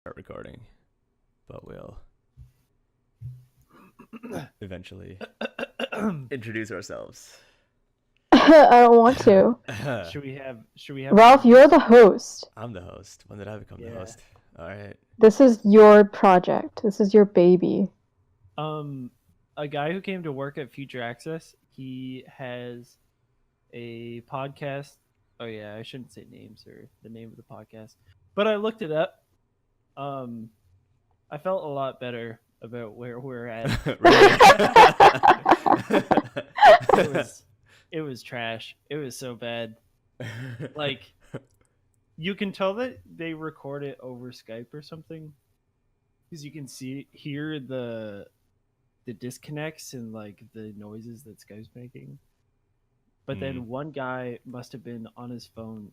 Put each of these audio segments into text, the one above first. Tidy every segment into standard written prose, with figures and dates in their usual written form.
start recording, but we'll eventually introduce ourselves. I don't want to. Should we have? Ralph, you're the host. I'm the host. When did I become the host? All right. This is your project. This is your baby. A guy who came to work at Future Access, he has a podcast. Oh yeah, I shouldn't say names or the name of the podcast, but I looked it up. I felt a lot better about where we're at. It was trash. It was so bad. Like, you can tell that they record it over Skype or something, because you can hear the disconnects and like the noises that Skype's making. But then one guy must have been on his phone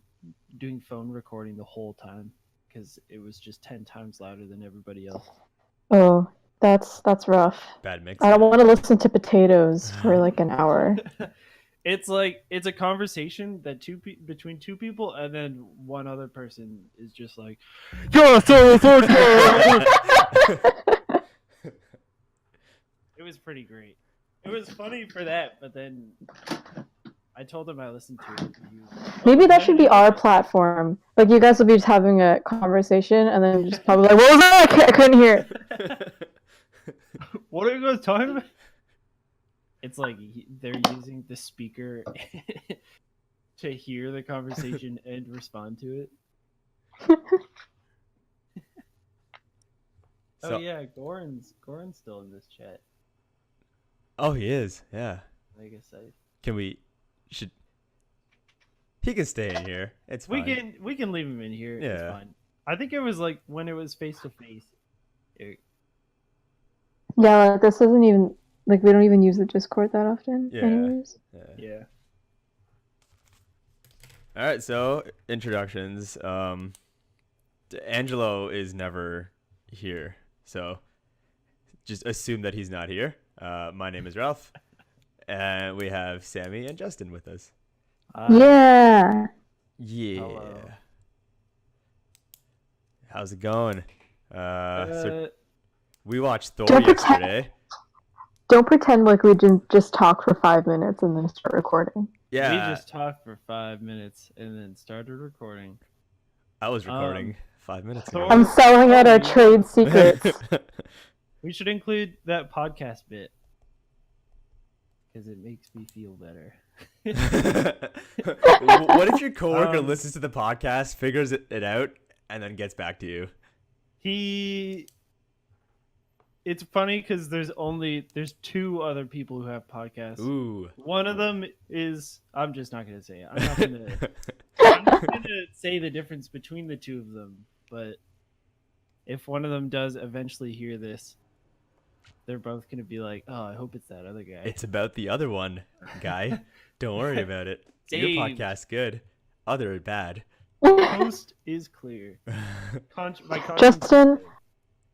doing phone recording the whole time, because it was just 10 times louder than everybody else. Oh, that's rough. Bad mix. I don't want to listen to potatoes for like an hour. It's like, it's a conversation that between two people, and then one other person is just like, It was pretty great. It was funny for that, but then I told him I listened to it. Maybe that should be our platform. Like, you guys will be just having a conversation, and then just probably like, what was that? I couldn't hear it. What are you guys talking about? It's like they're using the speaker to hear the conversation and respond to it. Oh yeah, Goran's still in this chat. Oh, he is. Yeah. I guess he can stay in here. It's fine. We can leave him in here. Yeah. It's fine. I think it was like when it was face to face. Yeah, like, this isn't even like, we don't even use the Discord that often. Yeah. Anyways. Yeah. All right. So introductions. Angelo is never here, so just assume that he's not here. My name is Ralph, and we have Sammy and Justin with us. Yeah. Yeah. Hello. How's it going? So we watched Thor Don't yesterday. Don't pretend like we didn't just talk for 5 minutes and then start recording. Yeah. We just talked for 5 minutes and then started recording. I was recording 5 minutes ago. I'm selling out our trade secrets. We should include that podcast bit, because it makes me feel better. What if your coworker listens to the podcast, figures it out, and then gets back to you? It's funny because there's two other people who have podcasts. Ooh. One of them is, I'm just not gonna say it. I'm not gonna say the difference between the two of them. But if one of them does eventually hear this, they're both gonna be like, "Oh, I hope it's that other guy." It's about the other one, guy. Don't worry about it. Your podcast's good. Other bad. Coast is clear. Justin,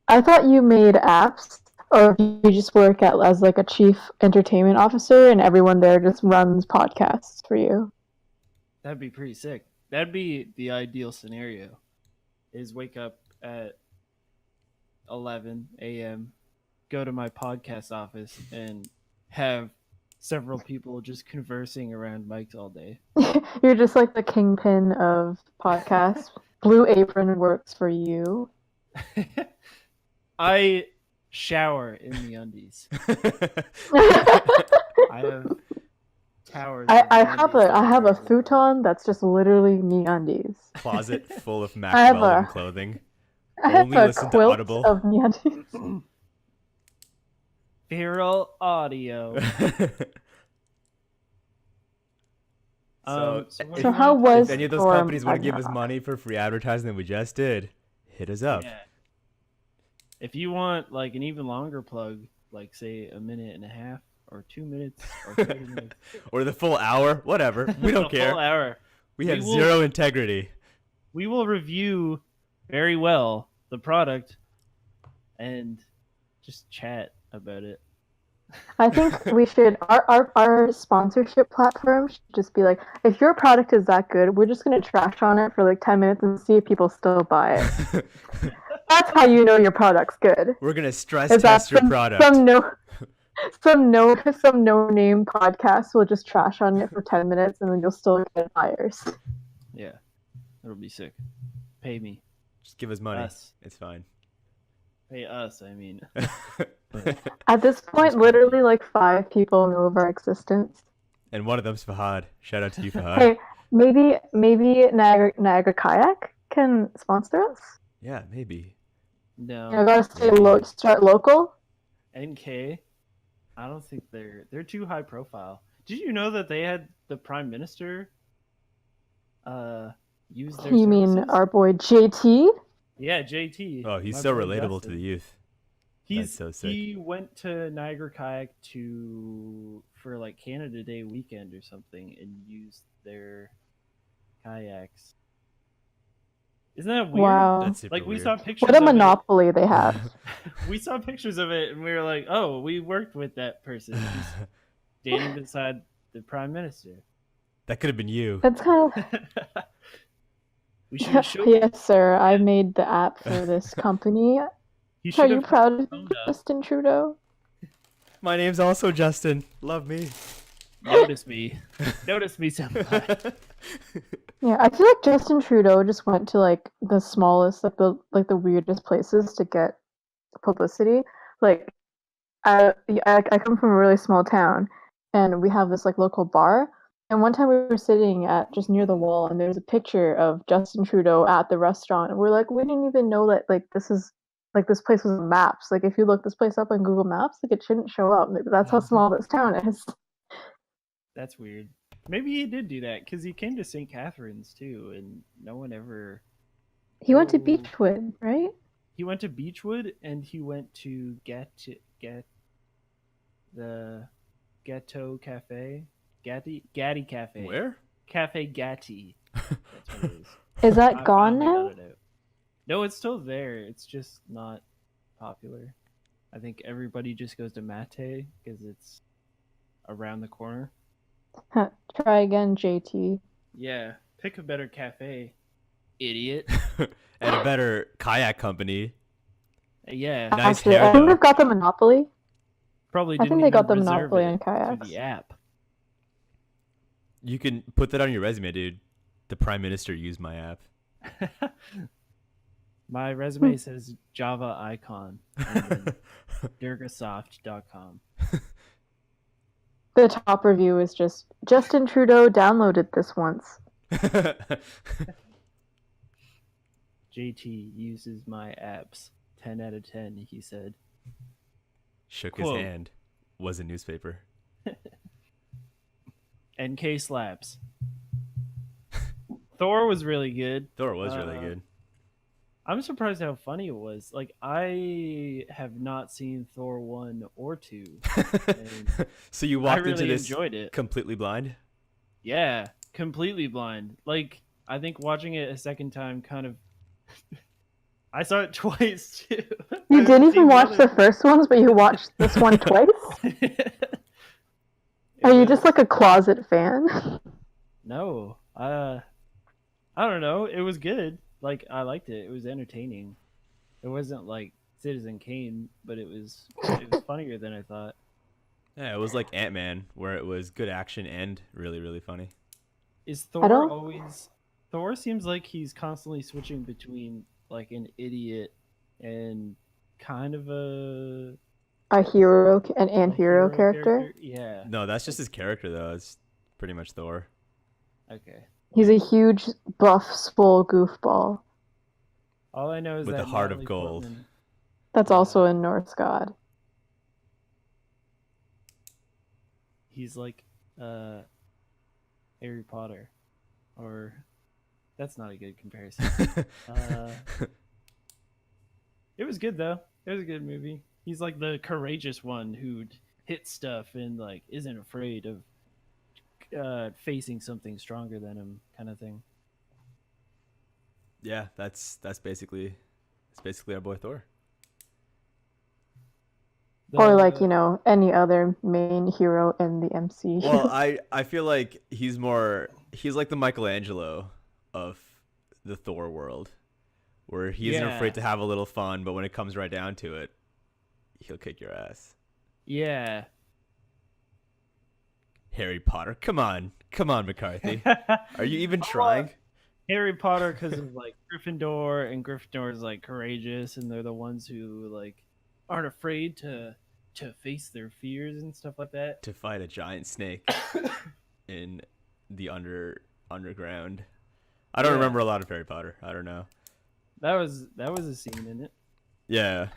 I thought you made apps, or if you just work as like a chief entertainment officer and everyone there just runs podcasts for you. That'd be pretty sick. That'd be the ideal scenario, is wake up at 11 a.m., go to my podcast office, and have several people just conversing around mics all day. You're just like the kingpin of podcasts. Blue Apron works for you. I shower in the undies. I have towers. I have a futon that's just literally me undies. Closet full of Mac Weldon clothing. I have Only a listen to quilt Audible. of me undies. Feral audio. So how was if any of those companies want to give us money for free advertising that we just did, hit us up. Yeah. If you want like an even longer plug, like say a minute and a half or 2 minutes or 30 minutes, or the full hour, whatever. We don't care. Full hour. We have zero integrity. We will review very well the product and just chat about it. I think we should, our sponsorship platform should just be like, if your product is that good, we're just going to trash on it for like 10 minutes and see if people still buy it. That's how you know your product's good. We're gonna stress Is that test your product. some no name podcast will just trash on it for 10 minutes and then you'll still get buyers. Yeah, it'll be sick. Pay me. Just give us money. Us. It's fine. Pay us, I mean. At this point, literally like 5 people know of our existence. And one of them's Fahad. Shout out to you, Fahad. Hey, maybe Niagara Kayak can sponsor us. Yeah, maybe. No. You know, gotta stay start local. NK, I don't think they're too high profile. Did you know that they had the prime minister use their You mean services? our boy JT? Yeah, JT. Oh, he's my so boy relatable to Justin. the youth. He's so sick. He went to Niagara Kayak for like Canada Day weekend or something and used their kayaks. Isn't that weird? Wow. That's super Like we weird. saw pictures What a of it. monopoly they have. We saw pictures of it and we were like, "Oh, we worked with that person." He's standing beside the prime minister. That could have been you. That's kind of We should have showed. yes, sir. I made the app for this company. You Are should you have proud of phoned us. Justin Trudeau? My name's also Justin. Love me. Notice me, senpai. Yeah, I feel like Justin Trudeau just went to like the smallest, like the weirdest places to get publicity. Like, I come from a really small town, and we have this like local bar. And one time we were sitting at just near the wall, and there's a picture of Justin Trudeau at the restaurant. And we're like, we didn't even know that like this place was on maps. Like, if you look this place up on Google Maps, like it shouldn't show up. Like, that's how small this town is. That's weird. Maybe he did do that because he came to St. Catharines too, and no one ever. He went to Oh. Beechwood, right? He went to Beechwood and he went to get the Ghetto Cafe, Gatti Cafe. Where? Cafe Gatti. That's what it is. Is that I gone finally now? got it out. No, it's still there. It's just not popular. I think everybody just goes to Mate because it's around the corner. Huh, try again, JT. Yeah, pick a better cafe, idiot. And a better kayak company. Yeah, Nice Actually, hair, I think though. they've got the monopoly. probably I didn't think they even got the reserve monopoly it on through kayaks. the app. You can put that on your resume, dude. The prime minister used my app. My resume says Java icon and then durgasoft.com. The top review is just Justin Trudeau downloaded this once. JT uses my apps. 10 out of 10, he said. Shook Quote. his hand. Was a newspaper. NK slaps. Thor was really good. Thor was really good. I'm surprised how funny it was. Like, I have not seen Thor 1 or 2. And So you I walked really into this enjoyed it. completely blind? Yeah, completely blind. Like, I think watching it a second time kind of. I saw it twice too. You didn't even watch the first ones, but you watched this one twice? Are you just like a closet fan? No. I don't know. It was good. Like, I liked it. It was entertaining. It wasn't like Citizen Kane, but it was funnier than I thought. Yeah, it was like Ant-Man, where it was good action and really, really funny. Is I Thor don't- always? Thor seems like he's constantly switching between like an idiot and kind of a An hero character. Yeah. No, that's just his character, though. It's pretty much Thor. Okay. He's a huge, buff, swole goofball. All I know is With that a heart of Natalie gold. Portman- That's also a Norse god. he's like Harry Potter, or that's not a good comparison. It was good though. It was a good movie. He's like the courageous one who'd hit stuff and like isn't afraid of facing something stronger than him, kind of thing. Yeah, that's basically our boy Thor. Or like, you know, any other main hero in the MCU. Well, I feel like he's like the Michelangelo of the Thor world. where he isn't Yeah. afraid to have a little fun, but when it comes right down to it, he'll kick your ass. Yeah. Harry Potter, come on, McCarthy. Are you even trying? Harry Potter, because of like Gryffindor, and Gryffindor is like courageous, and they're the ones who like aren't afraid to face their fears and stuff like that. To fight a giant snake in the underground. I don't Yeah. remember a lot of Harry Potter. I don't know. That was a scene in it. Yeah.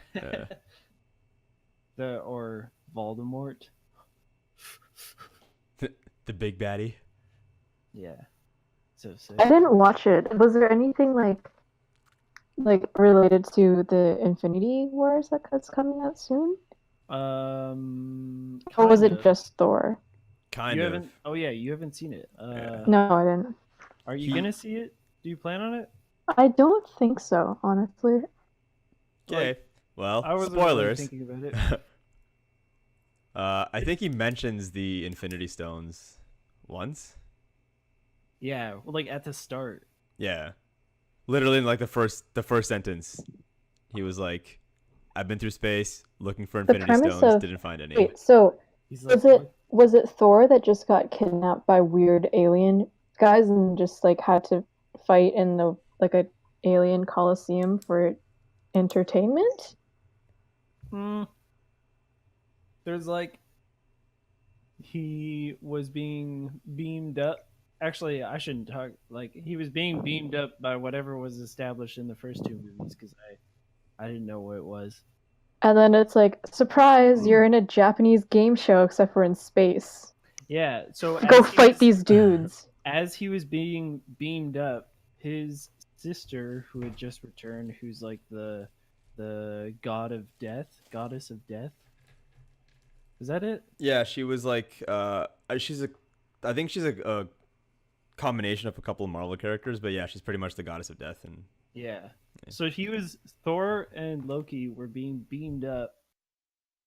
Or Voldemort. The big baddie. Yeah. So sick. I didn't watch it. Was there anything like related to the Infinity Wars that's coming out soon? Or was kind it of. just Thor? Kind You of. haven't? Oh yeah, you haven't seen it. Yeah. No, I didn't. Are you gonna see it? Do you plan on it? I don't think so, honestly. Okay. Like, Well, I was spoilers. thinking about it. I think he mentions the Infinity Stones once. Yeah, well, like at the start. Yeah. Literally in like the first sentence. He was like, I've been through space looking for Infinity premise Stones, of- didn't find any. Wait, so He's like, was it Thor that just got kidnapped by weird alien guys and just like had to fight in the like a alien coliseum for entertainment? There's like he was being beamed up. Actually, I shouldn't talk. Like he was being beamed up by whatever was established in the first two movies because I didn't know what it was. And then it's like, surprise, you're in a Japanese game show except for in space. Yeah, so Go as he fight was- these dudes. As he was being beamed up, his sister, who had just returned, who's like the goddess of death. Is that it? Yeah, she was like, I think she's a combination of a couple of Marvel characters, but yeah, she's pretty much the goddess of death. And Yeah. So Thor and Loki were being beamed up,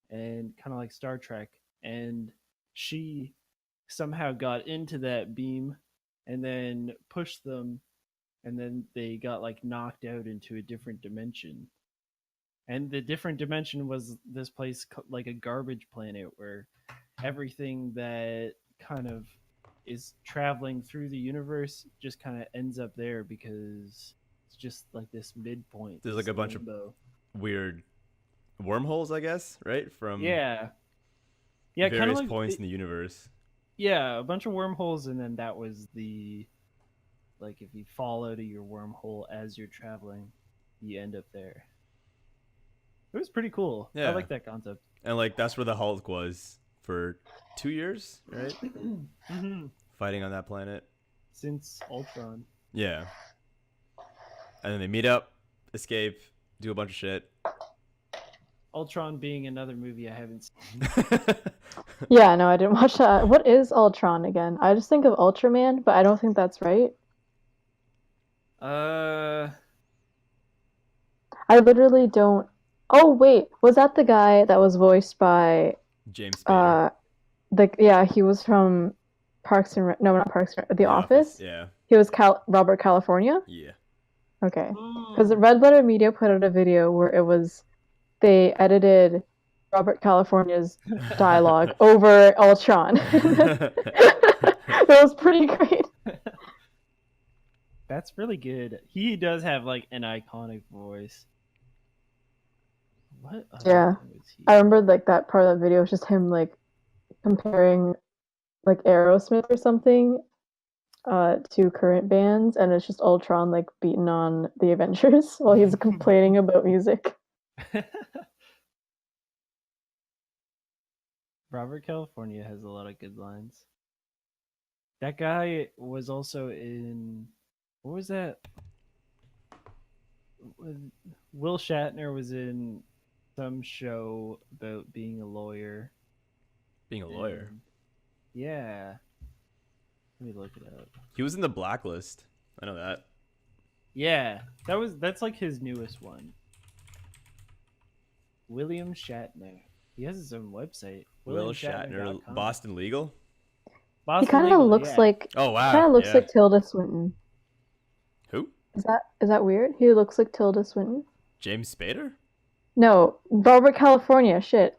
and kind of like Star Trek, and she somehow got into that beam, and then pushed them, and then they got like knocked out into a different dimension. And the different dimension was this place like a garbage planet where everything that kind of is traveling through the universe just kind of ends up there because it's just like this midpoint. There's this like a bunch of limbo. weird wormholes, I guess, right? From yeah, kind various of like points in the universe. yeah, a bunch of wormholes, and then that was the like if you fall out of your wormhole as you're traveling, you end up there. It was pretty cool. Yeah. I like that concept. And like that's where the Hulk was for 2 years, right? Fighting on that planet. Since Ultron. Yeah. And then they meet up, escape, do a bunch of shit. Ultron being another movie I haven't seen. Yeah, no, I didn't watch that. What is Ultron again? I just think of Ultraman, but I don't think that's right. I literally don't. Oh wait, was that the guy that was voiced by James Spader. he was from Parks and no, not Parks and The Office. Yeah. He was Robert California. Yeah. Okay, because Red Letter Media put out a video where it was they edited Robert California's dialogue over Ultron. It was pretty great. That's really good. He does have like an iconic voice. What? Yeah. I remember like that part of the video was just him like comparing like Aerosmith or something to current bands, and it's just Ultron like beating on the Avengers while he's complaining about music. Robert California has a lot of good lines. That guy was also in what was that? Will Shatner was in some show about being a lawyer. Being a lawyer. and- yeah. Let me look it up. He was in the Blacklist. I know that. Yeah, that's like his newest one. William Shatner. He has his own website. Will Shatner, WilliamShatner.com. Boston Legal. He Boston kind of Legal, looks yeah. like Oh wow. kind of looks yeah. like Tilda Swinton. Who? Is that Is that weird? He looks like Tilda Swinton. James Spader? No, Robert California. Shit.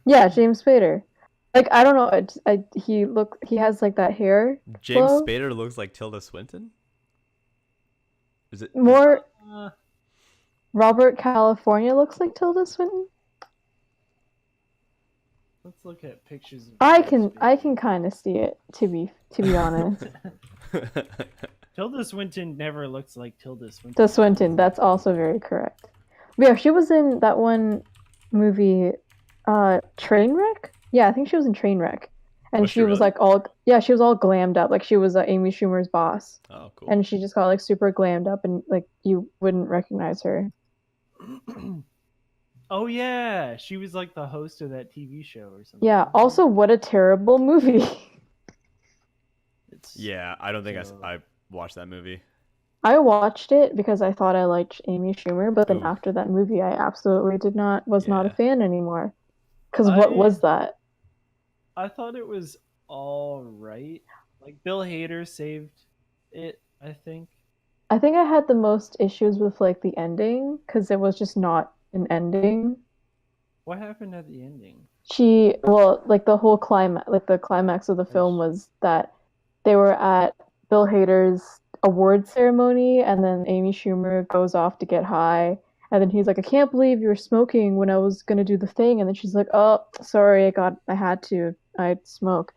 Yeah, James Spader. Like I don't know. He has like that hair James flow. Spader looks like Tilda Swinton? Is it More Uh, Robert California looks like Tilda Swinton. let's look at pictures. Of I James can Spader. kind of see it to be honest. Tilda Swinton never looks like Tilda Swinton. The Swinton, that's also very correct. But yeah, she was in that one movie, Trainwreck. Yeah, I think she was in Trainwreck, and Was she she was really? like all yeah, she was all glammed up, like she was Amy Schumer's boss, Oh, cool. and she just got like super glammed up, and like you wouldn't recognize her. Oh yeah, she was like the host of that TV show or something. Yeah. Also, what a terrible movie. It's Yeah, I don't think So- I watched that movie. I watched it because I thought I liked Amy Schumer, but then Ooh. after that movie, I absolutely was not a Yeah. fan anymore. Because what I- was that? I thought it was all right. Like Bill Hader saved it, I think. I think I had the most issues with like the ending because it was just not an ending. What happened at the ending? Like the whole climax, like the climax of the film was that they were at Bill Hader's award ceremony, and then Amy Schumer goes off to get high, and then he's like, "I can't believe you were smoking when I was gonna do the thing," and then she's like, "Oh, sorry, I had to, I smoke,"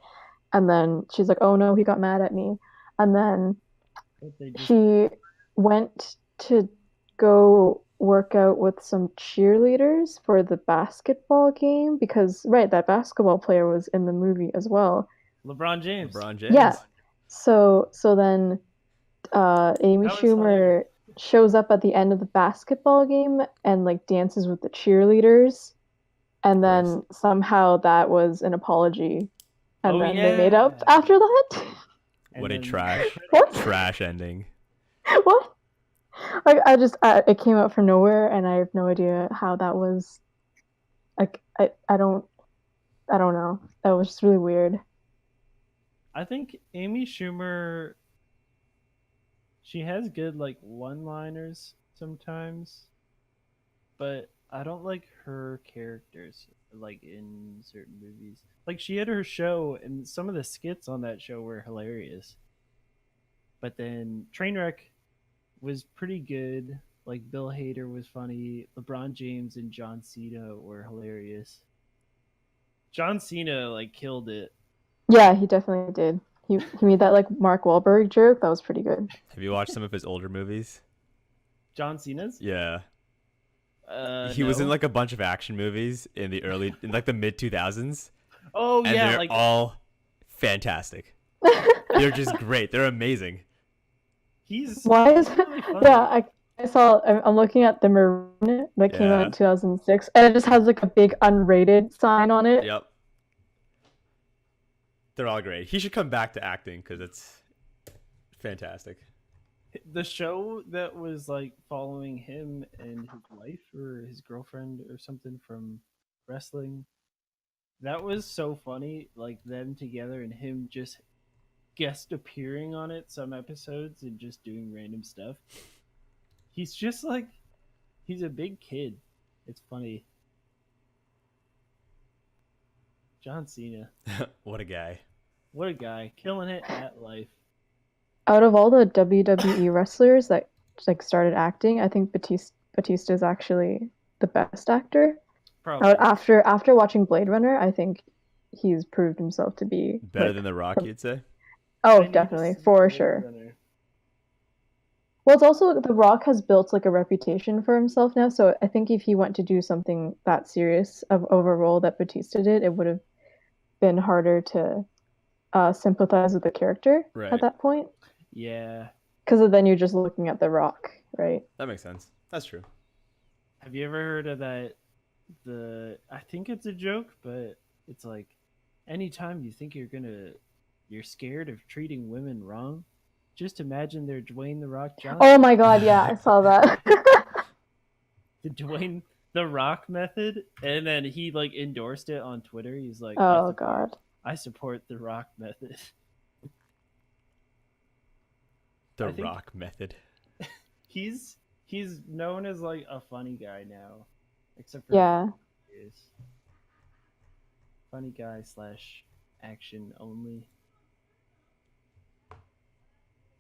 and then she's like, "Oh no, he got mad at me," and then But they just she went to go work out with some cheerleaders for the basketball game because right, that basketball player was in the movie as well. LeBron James. LeBron James. Yeah. So then Amy That was Schumer hilarious. shows up at the end of the basketball game and like dances with the cheerleaders, and course. then somehow that was an apology, and Oh, then they made up yeah. after that. And What a then- trash What? trash ending. What? Like it came out from nowhere, and I have no idea how that was. Like I don't know. That was just really weird. I think Amy Schumer, she has good like one-liners sometimes, but I don't like her characters like in certain movies. Like she had her show, and some of the skits on that show were hilarious. But then Trainwreck was pretty good. Like Bill Hader was funny. LeBron James and John Cena were hilarious. John Cena like killed it. Yeah, he definitely did. He made that like Mark Wahlberg joke. That was pretty good. Have you watched some of his older movies? John Cena's? Yeah. He was in No. like a bunch of action movies in like the mid 2000s, Oh and yeah, they're like all fantastic. They're just great. They're amazing. he's Why is really funny. yeah? I'm looking at the Maroon that came out in Yeah. 2006, and it just has like a big unrated sign on it. Yep. They're all great. He should come back to acting because it's fantastic. The show that was like following him and his wife or his girlfriend or something from wrestling. That was so funny, like them together and him just guest appearing on it some episodes and just doing random stuff. He's just like he's a big kid. It's funny. John Cena. What a guy. What a guy. Killing it at life. Out of all the WWE wrestlers that like started acting, I think Batista is actually the best actor. Probably. After watching Blade Runner, I think he's proved himself to be Better like, than The Rock, you'd say? oh, I need to definitely, see for Blade sure. Runner. Well, it's also The Rock has built like a reputation for himself now, so I think if he went to do something that serious of a role that Batista did, it would have been harder to sympathize with the character Right. at that point, Yeah. because then you're just looking at The Rock, right? That makes sense. That's true. Have you ever heard of that? I think it's a joke, but it's like anytime you think you're scared of treating women wrong, just imagine they're Dwayne the Rock Johnson. Oh my God, yeah, I saw that. The Dwayne the Rock method, and then he like endorsed it on Twitter. He's like, Oh God. I support the Rock method. The I think- Rock method. he's known as like a funny guy now, except for Yeah. is funny guy slash action only.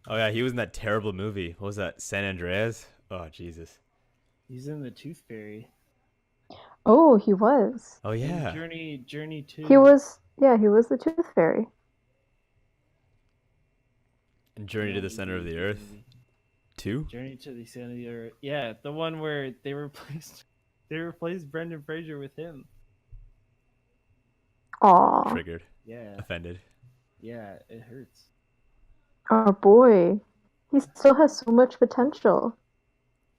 Oh yeah, he was in that terrible movie. What was that? San Andreas? Oh Jesus. He's in the Tooth Fairy. Oh, he was. Oh And yeah. Journey 2. He was. Yeah, he was the Tooth Fairy. And Journey to the Center of the Earth. 2? Journey to the Center of the Earth. Yeah, the one where they replaced Brendan Fraser with him. Aw, Triggered. Yeah, Offended. yeah, it hurts. our boy. He still has so much potential.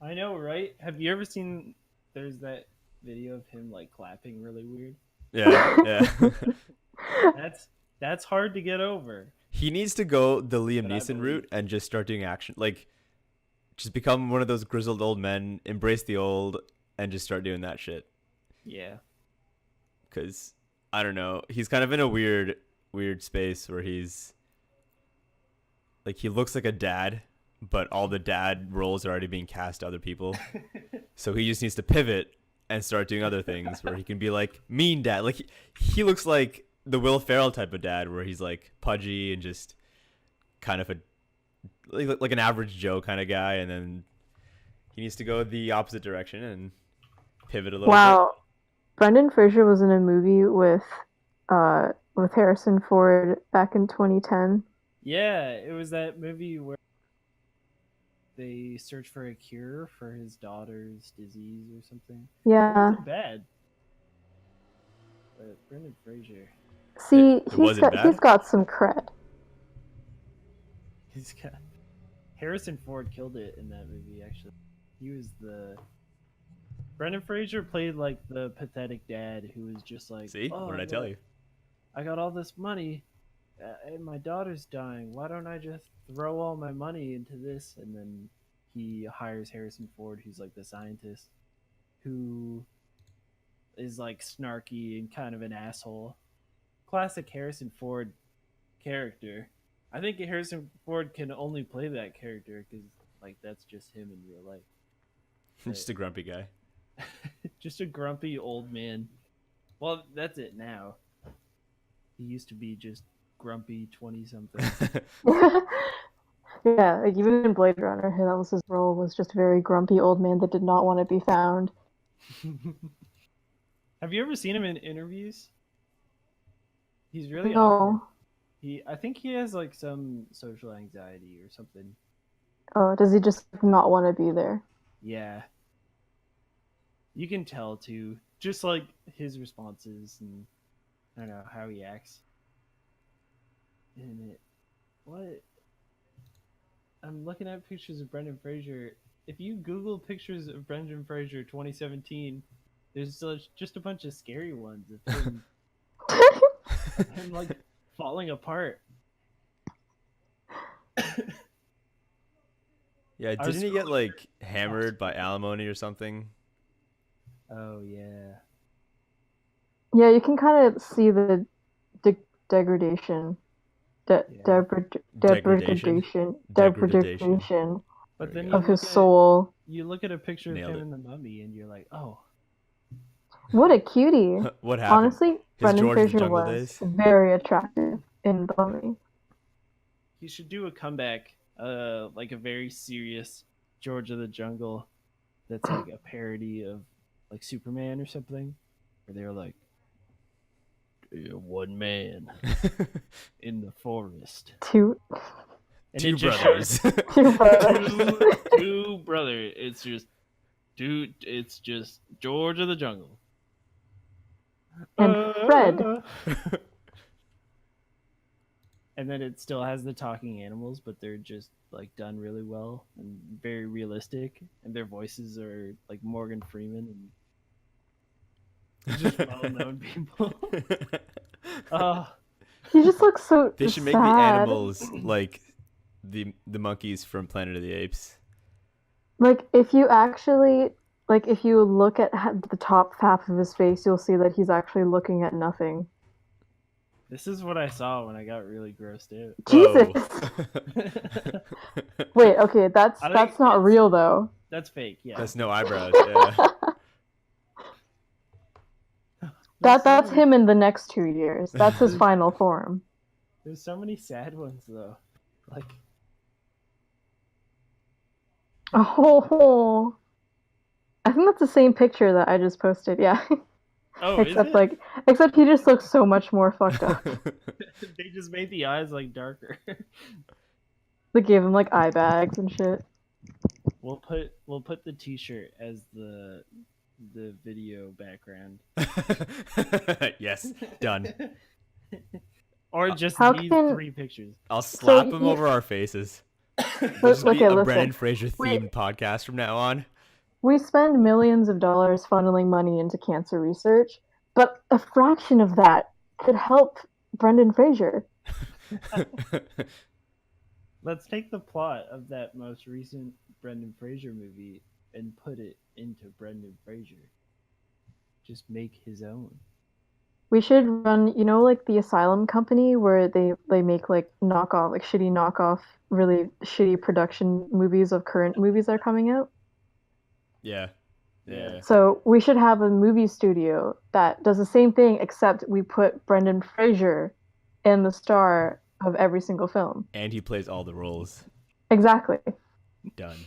I know, right? Have you ever seen? There's that video of him like clapping really weird. Yeah, yeah. That's hard to get over. He needs to go the Liam But I Neeson believe- route and just start doing action. Like, just become one of those grizzled old men, embrace the old, and just start doing that shit. Yeah. Because, I don't know, he's kind of in a weird space where he's, like, he looks like a dad, but all the dad roles are already being cast to other people. So he just needs to pivot and start doing other things where he can be like mean dad. Like he looks like the Will Ferrell type of dad where he's like pudgy and just kind of a like an average Joe kind of guy, and then he needs to go the opposite direction and pivot a little Wow, Brendan Fraser was in a movie with Harrison Ford back in 2010. Yeah, it was that movie where they search for a cure for his daughter's disease or something. It Yeah. wasn't bad. But Brendan Fraser, See, It wasn't bad? he's got some cred. he's got Harrison Ford killed it in that movie. Actually, he was the Brendan Fraser played like the pathetic dad who was just like, bit. See? "Oh, What did I tell look, you? I got all this money, and my daughter's dying. Why don't I just throw all my money into this?" And then he hires Harrison Ford, who's like the scientist, who is like snarky and kind of an asshole. Classic Harrison Ford character. I think Harrison Ford can only play that character because like that's just him in real life. Just a grumpy guy. Just a grumpy old man. Well, that's it now. He used to be just grumpy 20 something. Yeah, like even in Blade Runner, that was his role, was just a very grumpy old man that did not want to be found. Have you ever seen him in interviews? He's really No. awkward. I think he has like some social anxiety or something. Oh, does he just not want to be there? Yeah. You can tell too, just like his responses and I don't know how he acts. And what? I'm looking at pictures of Brendan Fraser. If you Google pictures of Brendan Fraser 2017, there's just a bunch of scary ones of him, him like falling apart. Yeah, I was didn't he get scrolling like hammered by alimony or something? Oh yeah. Yeah, you can kind of see the degradation. Yeah. Degradation. But then There you Of his look at- soul. You look at a picture Nailed of him it. in the Mummy, and you're like, oh, What a cutie. What happened? Honestly, Brendan George of the Fraser Jungle was days? very attractive in The Mummy. he should do a comeback, like a very serious George of the Jungle, that's like a parody of like Superman or something, where they're like, one man in the forest, Two and Two it just brothers. shows two brother. It's just dude. It's just George of the Jungle And Fred. And then it still has the talking animals, but they're just like done really well and very realistic, and their voices are like Morgan Freeman and just well-known people. He just looks so They should make the sad. animals like the monkeys from Planet of the Apes. Like, if you actually, like, if you look at the top half of his face, you'll see that he's actually looking at nothing. This is what I saw when I got really grossed out. Jesus. Wait, okay, that's I think not it's- real though. That's fake. Yeah. That's no eyebrows. Yeah. That's him in the next 2 years. That's his final form. There's so many sad ones though. Like Oh, I think that's the same picture that I just posted. Yeah. oh, is except it? except he just looks so much more fucked up. They just made the eyes like darker. They gave him like eye bags and shit. We'll put the T-shirt as the video background. Yes, done. Or just How these can- 3 pictures. I'll slap him you- over our faces. This will be Okay, a listen. Brendan Fraser Wait. themed podcast from now on. We spend millions of dollars funneling money into cancer research, but a fraction of that could help Brendan Fraser. Let's take the plot of that most recent Brendan Fraser movie and put it into Brendan Fraser. Just make his own. We should run, you know, like the Asylum company where they make like knockoff, like shitty knockoff, really shitty production movies of current movies that are coming out. Yeah. Yeah. So we should have a movie studio that does the same thing, except we put Brendan Fraser in the star of every single film. And he plays all the roles. Exactly. Done.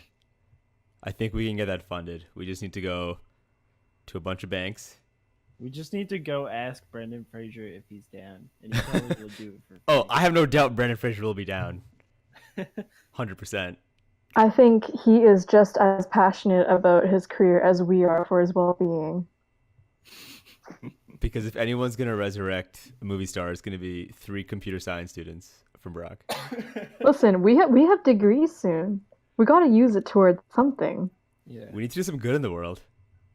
I think we can get that funded. We just need to go to a bunch of banks. We just need to go ask Brendan Fraser if he's down, and he probably will do it for free. Oh, I have no doubt Brendan Fraser will be down. 100%. I think he is just as passionate about his career as we are for his well-being. Because if anyone's going to resurrect a movie star, it's going to be 3 computer science students from Brock. Listen, we have degrees soon. We got to use it towards something. Yeah. We need to do some good in the world.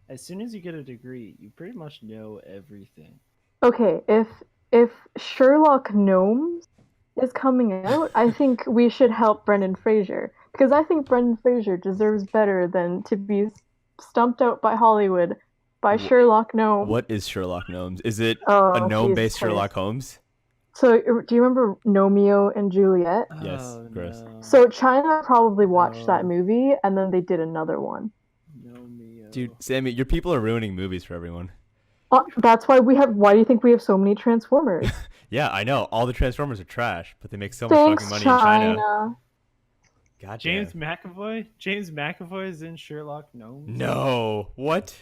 As soon as you get a degree, you pretty much know everything. Okay, if Sherlock Gnomes is coming out, I think we should help Brendan Fraser, because I think Brendan Fraser deserves better than to be stumped out by Hollywood by Sherlock Gnome. What is Sherlock Gnomes? Is it Oh, a gnome-based Jesus Sherlock Christ. Holmes? So, do you remember Romeo and Juliet? Yes, Oh, gross. no. So China probably watched that No. movie, and then they did another one. No, Mio. Dude, Sammy, your people are ruining movies for everyone. That's why we have. Why do you think we have so many Transformers? Yeah, I know. All the Transformers are trash, but they make so much Thanks, fucking money in China. China. God James damn. McAvoy? James McAvoy is in Sherlock Gnomes? No. What?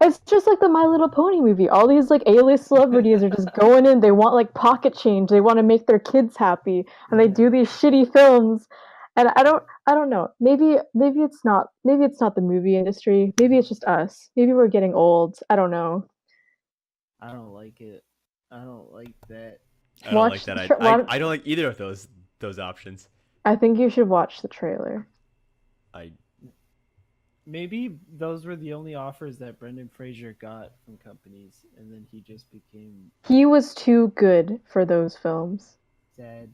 It's just like the My Little Pony movie. All these like A-list celebrities are just going in. They want like pocket change. They want to make their kids happy, and they do these shitty films. And I don't know. Maybe it's not. Maybe it's not the movie industry. Maybe it's just us. Maybe we're getting old. I don't know. I don't like it. I don't like that. I don't Watch like that. the tra- I don't like either of those options. I think you should watch the trailer. I Maybe those were the only offers that Brendan Fraser got from companies, and then he just became He was too good for those films. sad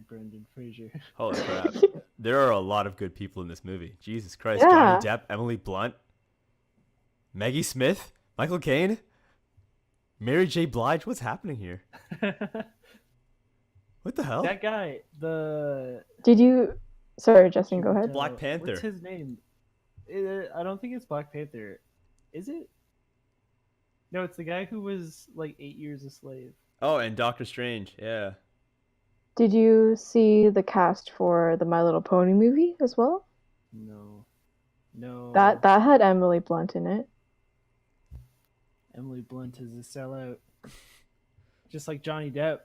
Brendan Fraser. Holy crap. There are a lot of good people in this movie. Jesus Christ. Yeah. Johnny Depp, Emily Blunt, Maggie Smith, Michael Caine, Mary J. Blige. What's happening here? What the hell? That guy, the Did you? Sorry, Justin. Go ahead. Black Panther. What's his name? I don't think it's Black Panther. Is it? No, it's the guy who was like 8 years a slave. Oh, and Doctor Strange. Yeah. Did you see the cast for the My Little Pony movie as well? No. That had Emily Blunt in it. Emily Blunt is a sellout. Just like Johnny Depp.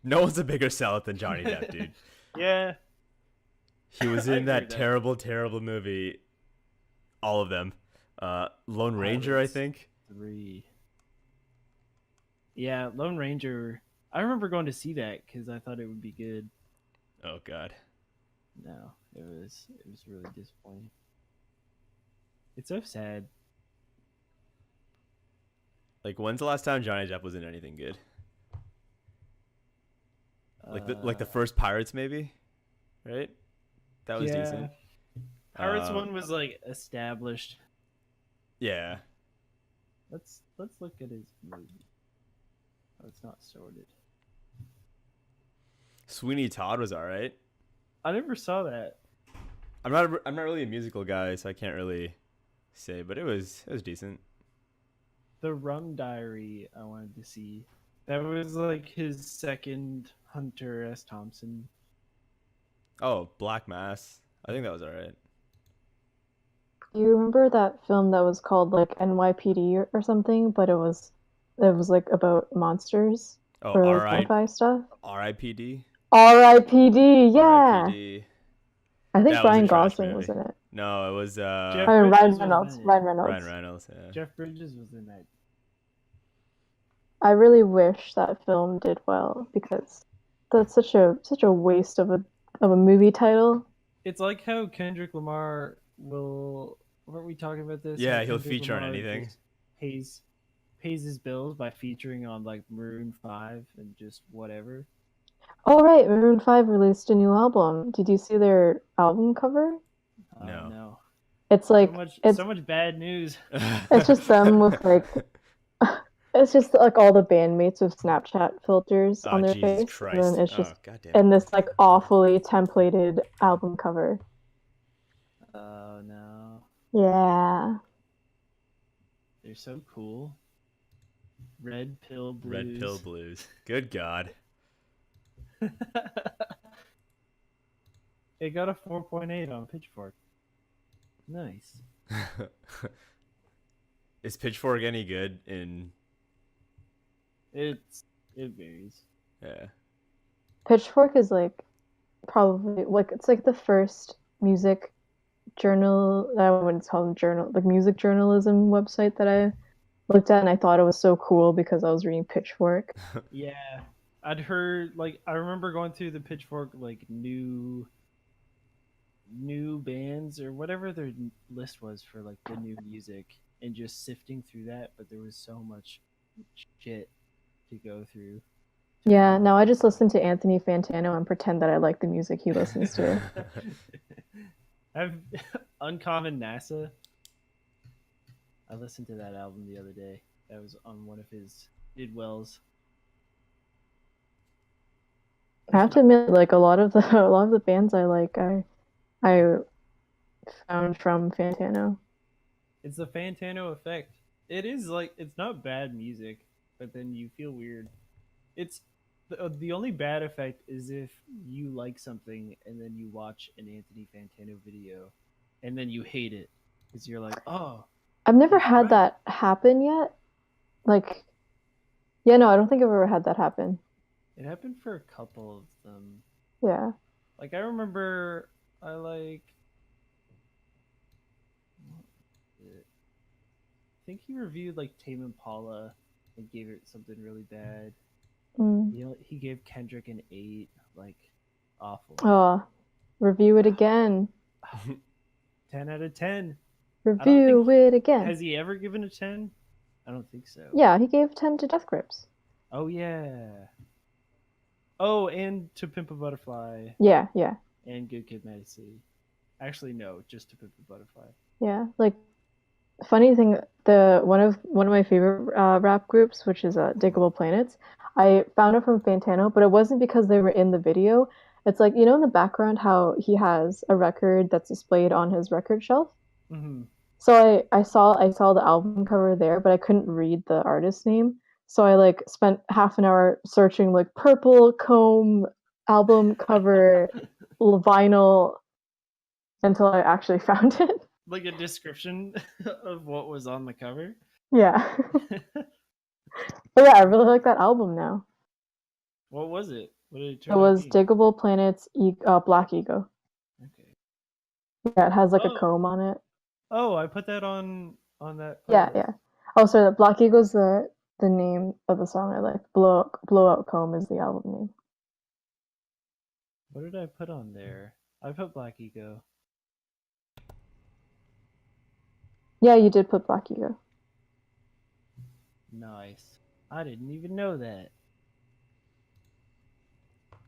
No one's a bigger sellout than Johnny Depp, dude. Yeah. He was I in agree that with that. terrible, terrible movie. All of them. Lone Ranger, I Pirates. think. 3. Yeah, Lone Ranger. I remember going to see that because I thought it would be good. Oh God. No, it was really disappointing. It's so sad. Like, when's the last time Johnny Depp was in anything good? Like the first Pirates, maybe. Right? That was yeah. decent. Pirates one was like established. Yeah. Let's look at his movie. Oh, it's not sorted. Sweeney Todd was all right. I never saw that. I'm not really a musical guy, so I can't really say, but it was decent. The Rum Diary I wanted to see. That was like his second Hunter S. Thompson. Oh, Black Mass. I think that was all right. You remember that film that was called like NYPD or something, but it was like about monsters Oh, or like sci-fi stuff. R.I.P.D. R.I.P.D. Yeah, R.I.P.D. I think That was a Ryan trash Gosling was movie. in it. No, it was Jeff I mean, Bridges Ryan was Reynolds. in it. Ryan Ryan Reynolds. Reynolds. Yeah. Jeff Bridges was in that. I really wish that film did well because that's such a waste of a movie title. It's like how Kendrick Lamar will. Weren't we talking about this? How Yeah, he'll Kendrick feature on Lamar anything. just pays his bills by featuring on like Maroon 5 and just whatever. Oh right, Maroon 5 released a new album. Did you see their album cover? No. No. It's like So much bad news. it's just them with like it's just like all the bandmates with Snapchat filters Oh, on their Jesus face, and Christ. then it's Oh, just goddamn. in this like awfully templated album cover. Oh no. Yeah. They're so cool. Red Pill Blues. Red Pill Blues. Good God. It got a 4.8 on Pitchfork. Nice. Is Pitchfork any good in? It varies. Yeah. Pitchfork is like probably like it's like the first music journal I wouldn't call them journal like music journalism website that I looked at, and I thought it was so cool because I was reading Pitchfork. Yeah. I'd heard like I remember going through the Pitchfork like new bands or whatever their list was for like the new music and just sifting through that, but there was so much shit to go through. Yeah, now I just listen to Anthony Fantano and pretend that I like the music he listens to. I've Uncommon NASA. I listened to that album the other day. That was on one of his Didwells. I have to admit, like a lot of the bands I like, I found from Fantano. It's the Fantano effect. It is like it's not bad music, but then you feel weird. It's the only bad effect is if you like something and then you watch an Anthony Fantano video, and then you hate it because you're like, oh, I've never he's had right. that happen yet. Like, yeah, no, I don't think I've ever had that happen. It happened for a couple of them. Yeah. Like I remember, I like. I think he reviewed like Tame Impala and gave it something really bad. Mm. You know, he gave Kendrick an 8, like awful. Oh, review it again. 10 out of 10. Review it again. Has he ever given a 10? I don't think so. Yeah, he gave 10 to Death Grips. Oh yeah. Oh, and To Pimp a Butterfly Yeah, yeah, and Good Kid, Mad City. Actually, no, just To Pimp a Butterfly. yeah. Like, funny thing, the one of my favorite rap groups, which is Diggable Planets, I found it from Fantano, but it wasn't because they were in the video. It's like, you know, in the background how he has a record that's displayed on his record shelf. Mm-hmm. So I saw the album cover there, but I couldn't read the artist name. So I like spent half an hour searching like Purple Comb album cover vinyl until I actually found it. Like a description of what was on the cover. Yeah. But yeah, I really like that album now. What was it? What did it It turn out was being? Diggable Planets Black Ego. Okay. Yeah, it has like a Oh. comb on it. Oh, I put that on that. Yeah, playlist. yeah. Oh, sorry, the Black Ego's the name of the song I like. Blowout Comb is the album name. What did I put on there? I put Black Ego. Yeah, you did put Black Ego. Nice. I didn't even know that.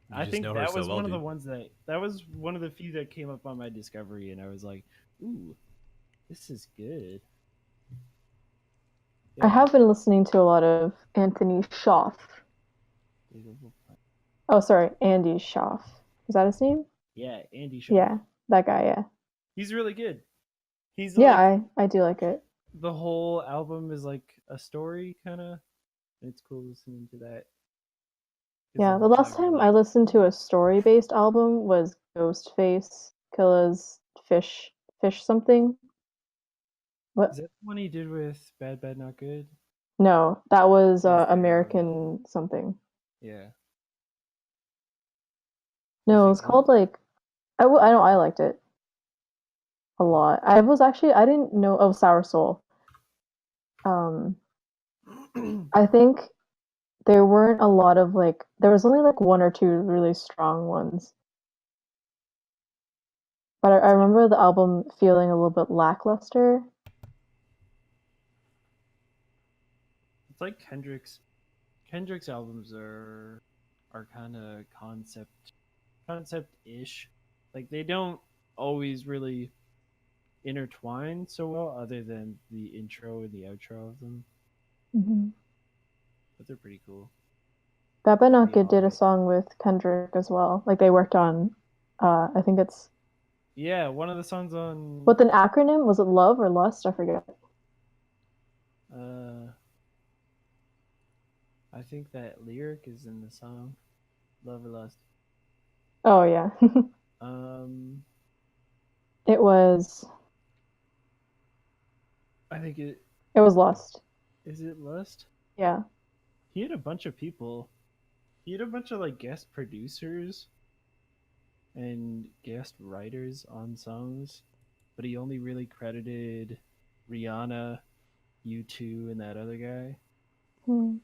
You I just think know her that so was well, one of the dude. ones that was one of the few that came up on my discovery, and I was like, "Ooh, this is good." I have been listening to a lot of Anthony Schaaf. Oh, sorry, Andy Schaaf. Is that his name? Yeah, Andy Shaw. Yeah, that guy. Yeah. He's really good. He's Yeah, like I do like it. the whole album is like a story kind of. It's cool listening to that. 'Cause Yeah, the whole last you're time I like, listened to a story-based album was Ghostface Killa's Fish something. What? is that the one he did with Bad Bad Not Good? No, that was That's the album. American something. Yeah. Is No, it it was called good? like I know I liked it a lot. I didn't know of Sour Soul. Um, I think there weren't a lot of like there was only like one or two really strong ones. But I remember the album feeling a little bit lackluster. It's like Kendrick's albums are kind of concept-ish. Like they don't always really intertwine so well other than the intro and the outro of them, Hmm. but they're pretty cool. Baba Not Pretty Good did a alright. song with Kendrick as well. Like they worked on I think it's Yeah, one of the songs on with an acronym, was it Love or Lust? I forget. uh I think that lyric is in the song Love or Lust. Oh yeah. Um It was I think it was Lust. is it Lust? Yeah. He had a bunch of people. He had a bunch of like guest producers and guest writers on songs, but he only really credited Rihanna, U2, and that other guy. Hmm.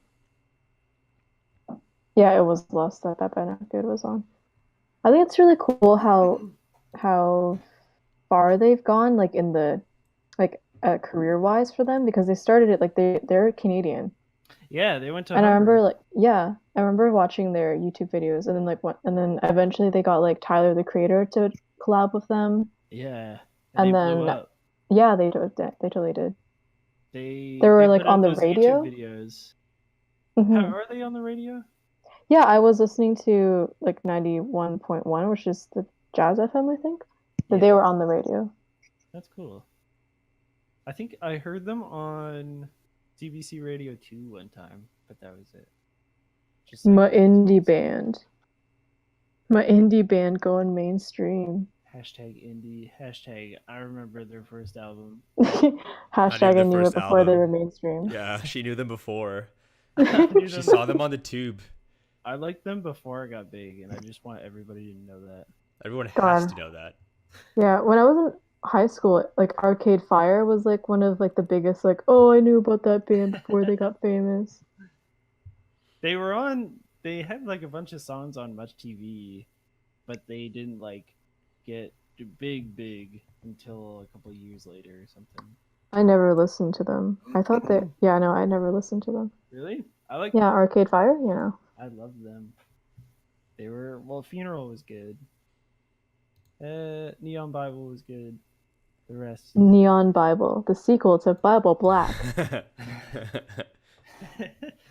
Yeah, it was Lust that Baba Not Good was on. I think it's really cool how far they've gone like in the like career wise for them because they started it like they're Canadian. Yeah, they went to And I remember Humber. like yeah, I remember watching their YouTube videos and then like what and then eventually they got like Tyler the Creator to collab with them. Yeah, and they And blew then up. yeah, they totally did. They They were like put on out the those YouTube radio. videos. How Hmm. are they on the radio? Yeah, I was listening to like 91.1, which is the Jazz FM, I think. But they Yeah, were on the radio. that's cool. I think I heard them on CBC Radio 2 one time, but that was it. Just like My really indie small stuff. band. My indie band going mainstream. Hashtag indie. Hashtag I remember their first album. Not even Hashtag I the knew it first before they were album. mainstream. Yeah, she knew them before. I knew She them saw them before. on the tube. I liked them before I got big, and I just want everybody to know that. Everyone has God. to know that. Yeah, when I was in high school, like Arcade Fire was like one of like the biggest like, oh, I knew about that band before they got famous. They were on. They had like a bunch of songs on Much TV, but they didn't like get big until a couple years later or something. I never listened to them. I thought that yeah, no, I never listened to them. Really? I like. Yeah, Arcade Fire, you know. I loved them. They were well. Funeral was good. Neon Bible was good. The rest. Neon Bible, the sequel to Bible Black.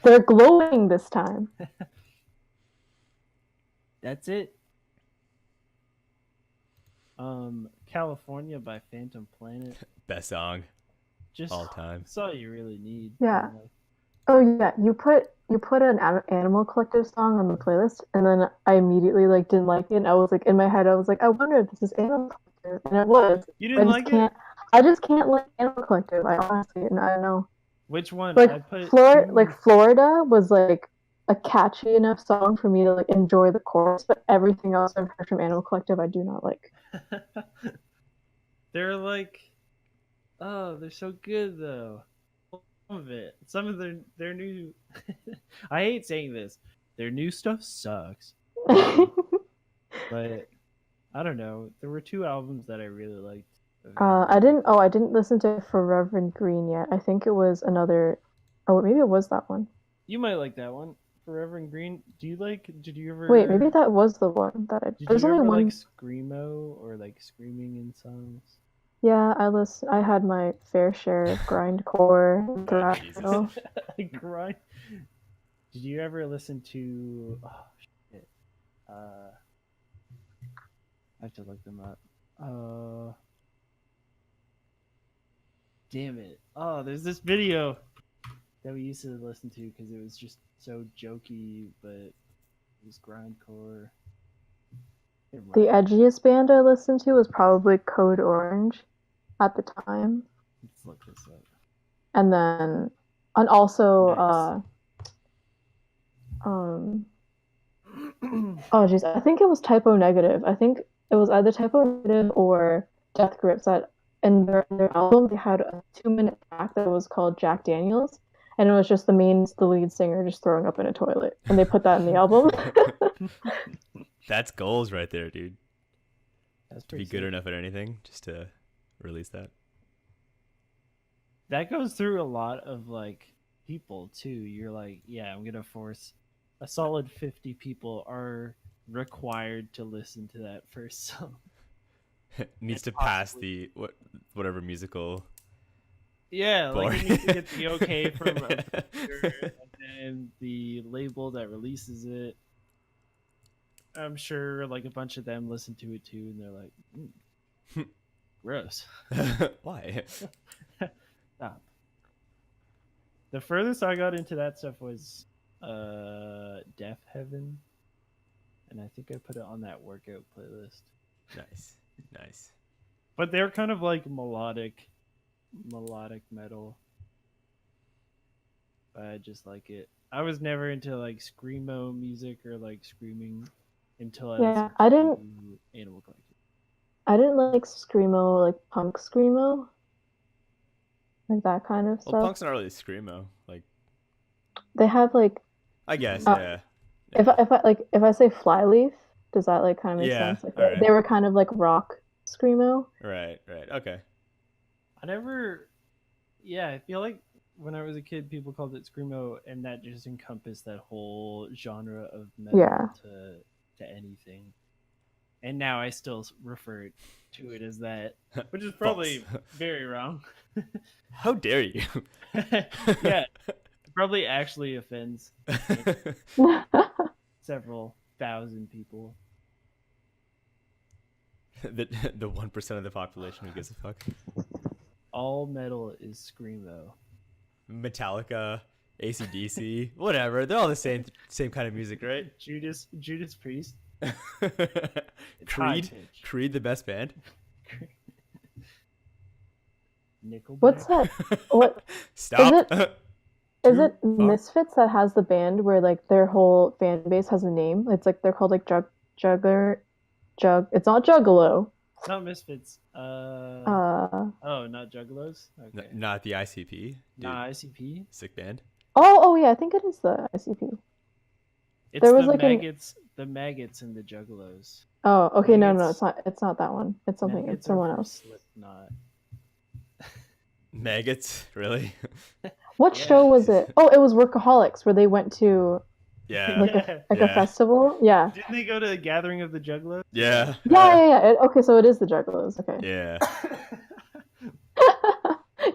They're glowing this time. That's it. California by Phantom Planet. Best song Just all time. that's all you really need. Yeah. In life. Oh yeah, you put an Animal Collective song on the playlist, and then I immediately like didn't like it. And I was like in my head, I was like, I wonder if this is Animal Collective, and it was. You I didn't just like it? can't. I just can't like Animal Collective. I honestly, and I don't know. Which one? Like I put Like two. Florida was like a catchy enough song for me to like enjoy the chorus, but everything else I've heard from Animal Collective, I do not like. They're like, oh, they're so good though. Some of it, some of their new. I hate saying this. Their new stuff sucks. But I don't know. There were two albums that I really liked. Of I Animal didn't. Oh, I didn't listen to Forever and Green yet. I think it was another. Oh, maybe it was that one. You might like that one. Forever and Green. Do you like? Did you Wait, maybe ever? that was the one that I. Did There's you only ever like one. screamo or like screaming in songs? Yeah, I listen. I had my fair share of grindcore and Oh thrash Jesus. metal. Grind. Did you ever listen to? Oh shit! I have to look them up. Damn it! Oh, there's this video that we used to listen to because it was just so jokey, but it was grindcore. Never The mind. edgiest band I listened to was probably Code Orange at the time. Let's look this up. And also Nice. oh geez, I think it was Typo Negative. I think it was either Typo Negative or Death Grips that in their album they had a 2 minute track that was called Jack Daniels, and it was just the lead singer just throwing up in a toilet, and they put that in the album. That's goals right there, dude. That's To be pretty good sick. enough at anything, just to release that. That goes through a lot of like people too. You're like, yeah, I'm gonna force a solid 50 people are required to listen to that first song. Needs to And pass possibly, the whatever musical yeah, like bar. it needs to get the okay from a producer and then the label that releases it. I'm sure like a bunch of them listen to it too, and they're like, gross. Why? Stop. The furthest I got into that stuff was Deaf Heaven, and I think I put it on that workout playlist. Nice, nice. But they're kind of like melodic metal. I just like it. I was never into like screamo music or like screaming until I Yeah, listened I didn't to Animal Collective. I didn't like screamo, like punk screamo, like that kind of Well, stuff. punk's not really screamo. Like, They have like I guess, uh, yeah. if I say Flyleaf, does that like kind of make Yeah, sense? Like all right. they were kind of like rock screamo. Right, okay. I never. Yeah, I feel like when I was a kid, people called it screamo, and that just encompassed that whole genre of metal Yeah. to anything. And now I still refer to it as that, which is probably False. very wrong. How dare you? Yeah, it probably actually offends several thousand people. the 1% of the population who gives a fuck. All metal is screamo. Metallica, AC/DC, whatever. They're all the same kind of music, right? Judas Priest. It's high Creed, pitch. Creed, the best band. Nickelback. What's that? What Stop. is it? Too far. Misfits that has the band where like their whole fan base has a name. It's like they're called like Juggler. It's not Juggalo. It's not Misfits. Uh Oh, not Juggalos? Okay. Not the ICP. Dude, Nah, ICP. sick band. oh yeah, I think it is the ICP. It's There was the like an- maggots, the maggots and the Juggalos. Oh, okay, no, Maggots- it's not that one. It's something. Maggots It's someone are for else. Slipknot. Maggots, really? What Yeah. show was it? Oh, it was Workaholics, where they went to Yeah. like Yeah. a Yeah. festival. Yeah. Didn't they go to the gathering of the Juggalos? Yeah. Yeah. Okay, so it is the Juggalos. Okay. Yeah.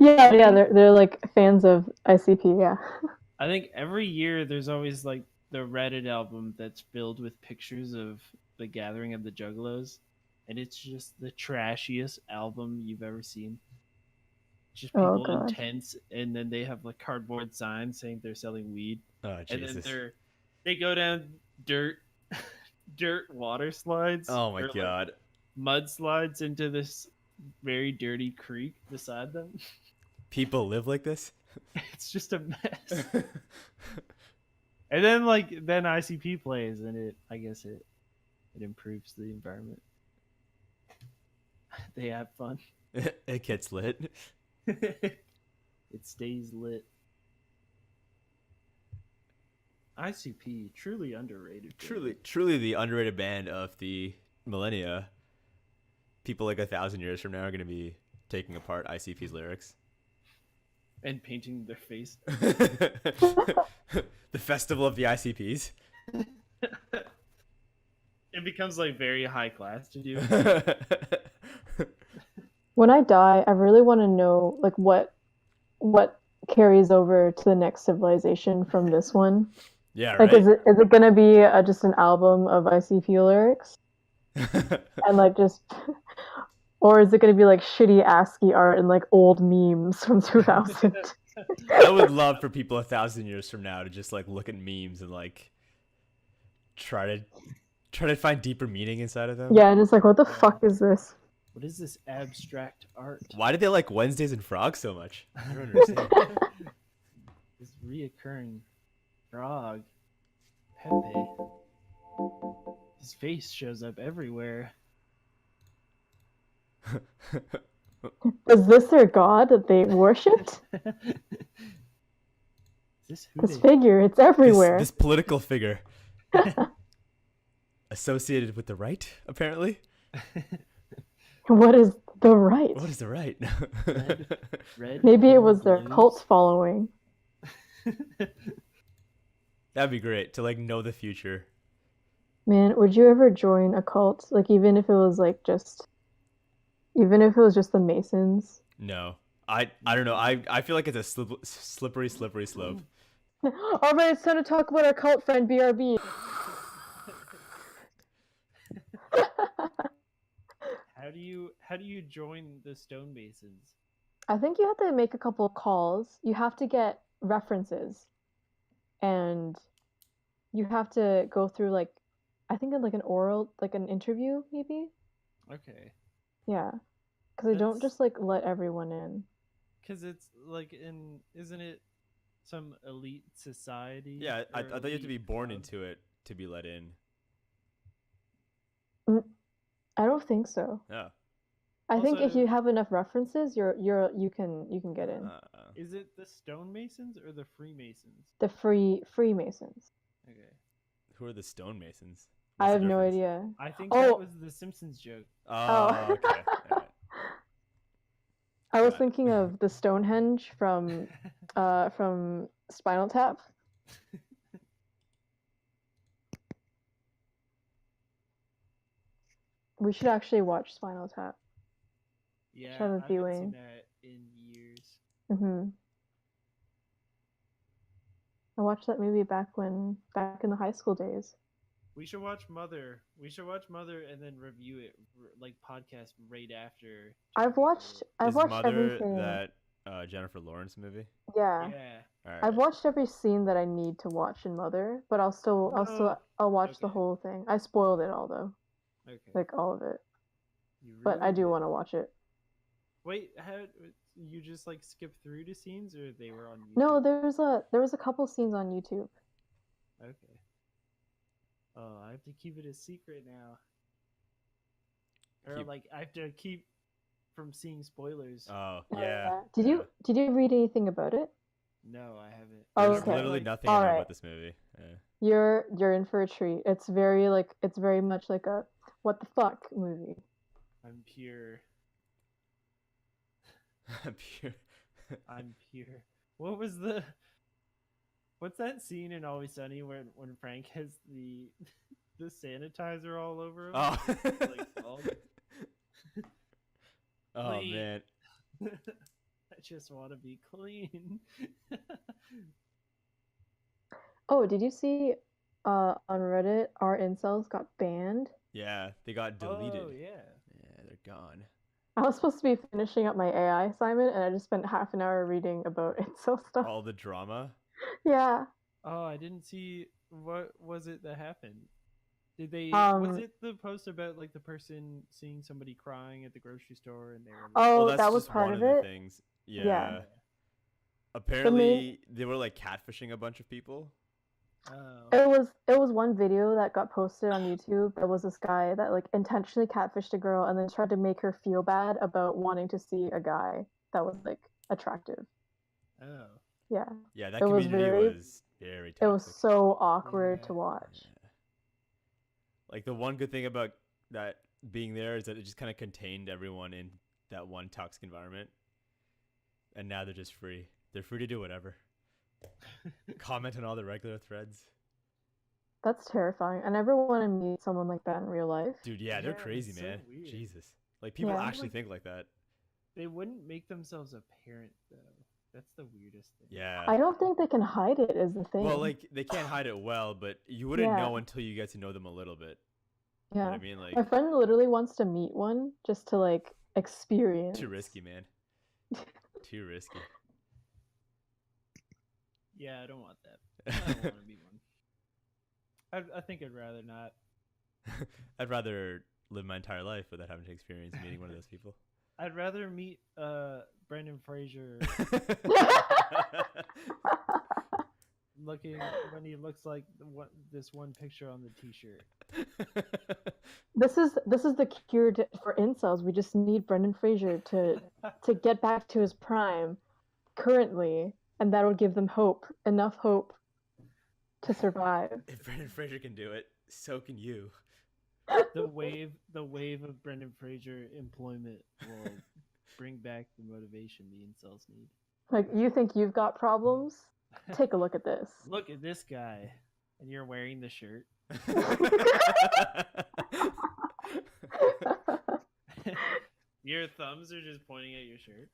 Yeah. They're like fans of ICP. Yeah. I think every year there's always like the Reddit album that's filled with pictures of the gathering of the Juggalos, and it's just the trashiest album you've ever seen. Just Oh, people in gosh. tents, and then they have like cardboard signs saying they're selling weed, Oh, and Jesus. then they go down dirt water slides. Oh, my or, like, God. mud slides into this very dirty creek beside them. People live like this? It's just a mess. And then then ICP plays, and I guess it improves the environment. They have fun. It gets lit. It stays lit. ICP, truly underrated. band. Truly the underrated band of the millennia. People like 1,000 years from now are going to be taking apart ICP's lyrics. And painting their face. The festival of the ICPs. It becomes like very high class to do. When I die, I really want to know like what carries over to the next civilization from this one. Yeah, Like, right. is it gonna be just an album of ICP lyrics and like just, or is it gonna be like shitty ASCII art and like old memes from 2000? I would love for people 1,000 years from now to just like look at memes and like try to find deeper meaning inside of them. Yeah, and it's like, what the Yeah. fuck is this? What is this abstract art? Why do they like Wednesdays and frogs so much? I don't understand. This reoccurring frog, Pepe. His face shows up everywhere. Is this their god that they worshipped? Is this who This they? figure, it's everywhere. This political figure associated with the right, apparently. What is the right? What is the right? Red. Maybe it blue, was their blues? cult following. That'd be great to like know the future. Man, would you ever join a cult? Like even if it was like just the Masons? No, I don't know. I feel like it's a slippery slope. All right, it's time to talk about our cult friend BRB. How do you join the stonemasons? I think you have to make a couple of calls. You have to get references, and you have to go through like, I think like an oral, like an interview, maybe. Okay. Yeah, because they don't That's- just like let everyone in. Because it's like isn't it some elite society? Yeah, I or thought you have to be elite born club? into it to be let in. I don't think so. Yeah. I think if Also- you have enough references, you can get in. Is it the stonemasons or the Freemasons? The Freemasons. Okay. Who are the stonemasons? I What's have the no difference? idea. I think Oh. that was the Simpsons joke. Oh, okay. Alright. I was Got it. thinking of the Stonehenge from Spinal Tap. We should actually watch Spinal Tap. Yeah, have a I haven't viewing. seen that in years. I watched that movie back in the high school days. We should watch Mother. We should watch Mother and then review it, like podcast right after. I've watched Is Mother everything. that Jennifer Lawrence movie? Yeah. Yeah. All right. I've watched every scene that I need to watch in Mother, but I'll watch the Okay. whole thing. I spoiled it all though, Okay. like all of it. You But I ruined do it. want to watch it. Wait, how you just like skip through the scenes, or they were on YouTube? No, there was a couple scenes on YouTube. Okay. Oh, I have to keep it a secret now. Or Keep- like I have to keep from seeing spoilers. Oh Oh, yeah. Did you read anything about it? No, I haven't. Oh, There's okay. literally Like, nothing I know Alright. about this movie. You're in for a treat. It's very much like a what the fuck movie. I'm pure. Pure. I'm pure. What was the? What's that scene in Always Sunny when Frank has the the sanitizer all over him? Oh. Like, all- Oh Wait. man. I just want to be clean. Oh, did you see on Reddit our incels got banned? Yeah, they got deleted. Oh yeah. Yeah, they're gone. I was supposed to be finishing up my AI assignment and I just spent half an hour reading about incel stuff. All the drama. Yeah. Oh, I didn't see. What was it that happened? Did they? Was it the post about like the person seeing somebody crying at the grocery store and they were? Like, Oh, Well, that's that was just part one of the it. things. Yeah. Yeah. Apparently, they were like catfishing a bunch of people. oh. It was one video that got posted on YouTube. There was this guy that like intentionally catfished a girl and then tried to make her feel bad about wanting to see a guy that was like attractive. Oh. Yeah. Yeah, that It was community very- was very toxic. It was so awkward Yeah. to watch. Yeah. Like the one good thing about that being there is that it just kind of contained everyone in that one toxic environment. And now they're just free. They're free to do whatever. Comment on all the regular threads. That's terrifying. I never want to meet someone like that in real life. Dude, yeah, they're Yeah, crazy, it's so man. weird. Jesus. Like people Yeah. actually think like that. They wouldn't make themselves apparent though. That's the weirdest thing. Yeah. I don't think they can hide it is the thing. Well, like they can't hide it well, but you wouldn't Yeah. know until you get to know them a little bit. You know yeah. what I mean? Like My friend literally wants to meet one just to like experience. too risky, man. Too risky. Yeah, I don't want that. I don't want to be one. I think I'd rather not. I'd rather live my entire life without having to experience meeting one of those people. I'd rather meet Brendan Fraser looking when he looks like this one picture on the T-shirt. This is the cure for incels. We just need Brendan Fraser to get back to his prime currently, and that'll give them hope, enough hope to survive. If Brendan Fraser can do it, so can you. The wave of Brendan Fraser employment will bring back the motivation the incels need. Like, you think you've got problems? Take a look at this. Look at this guy, and you're wearing the shirt. Your thumbs are just pointing at your shirt.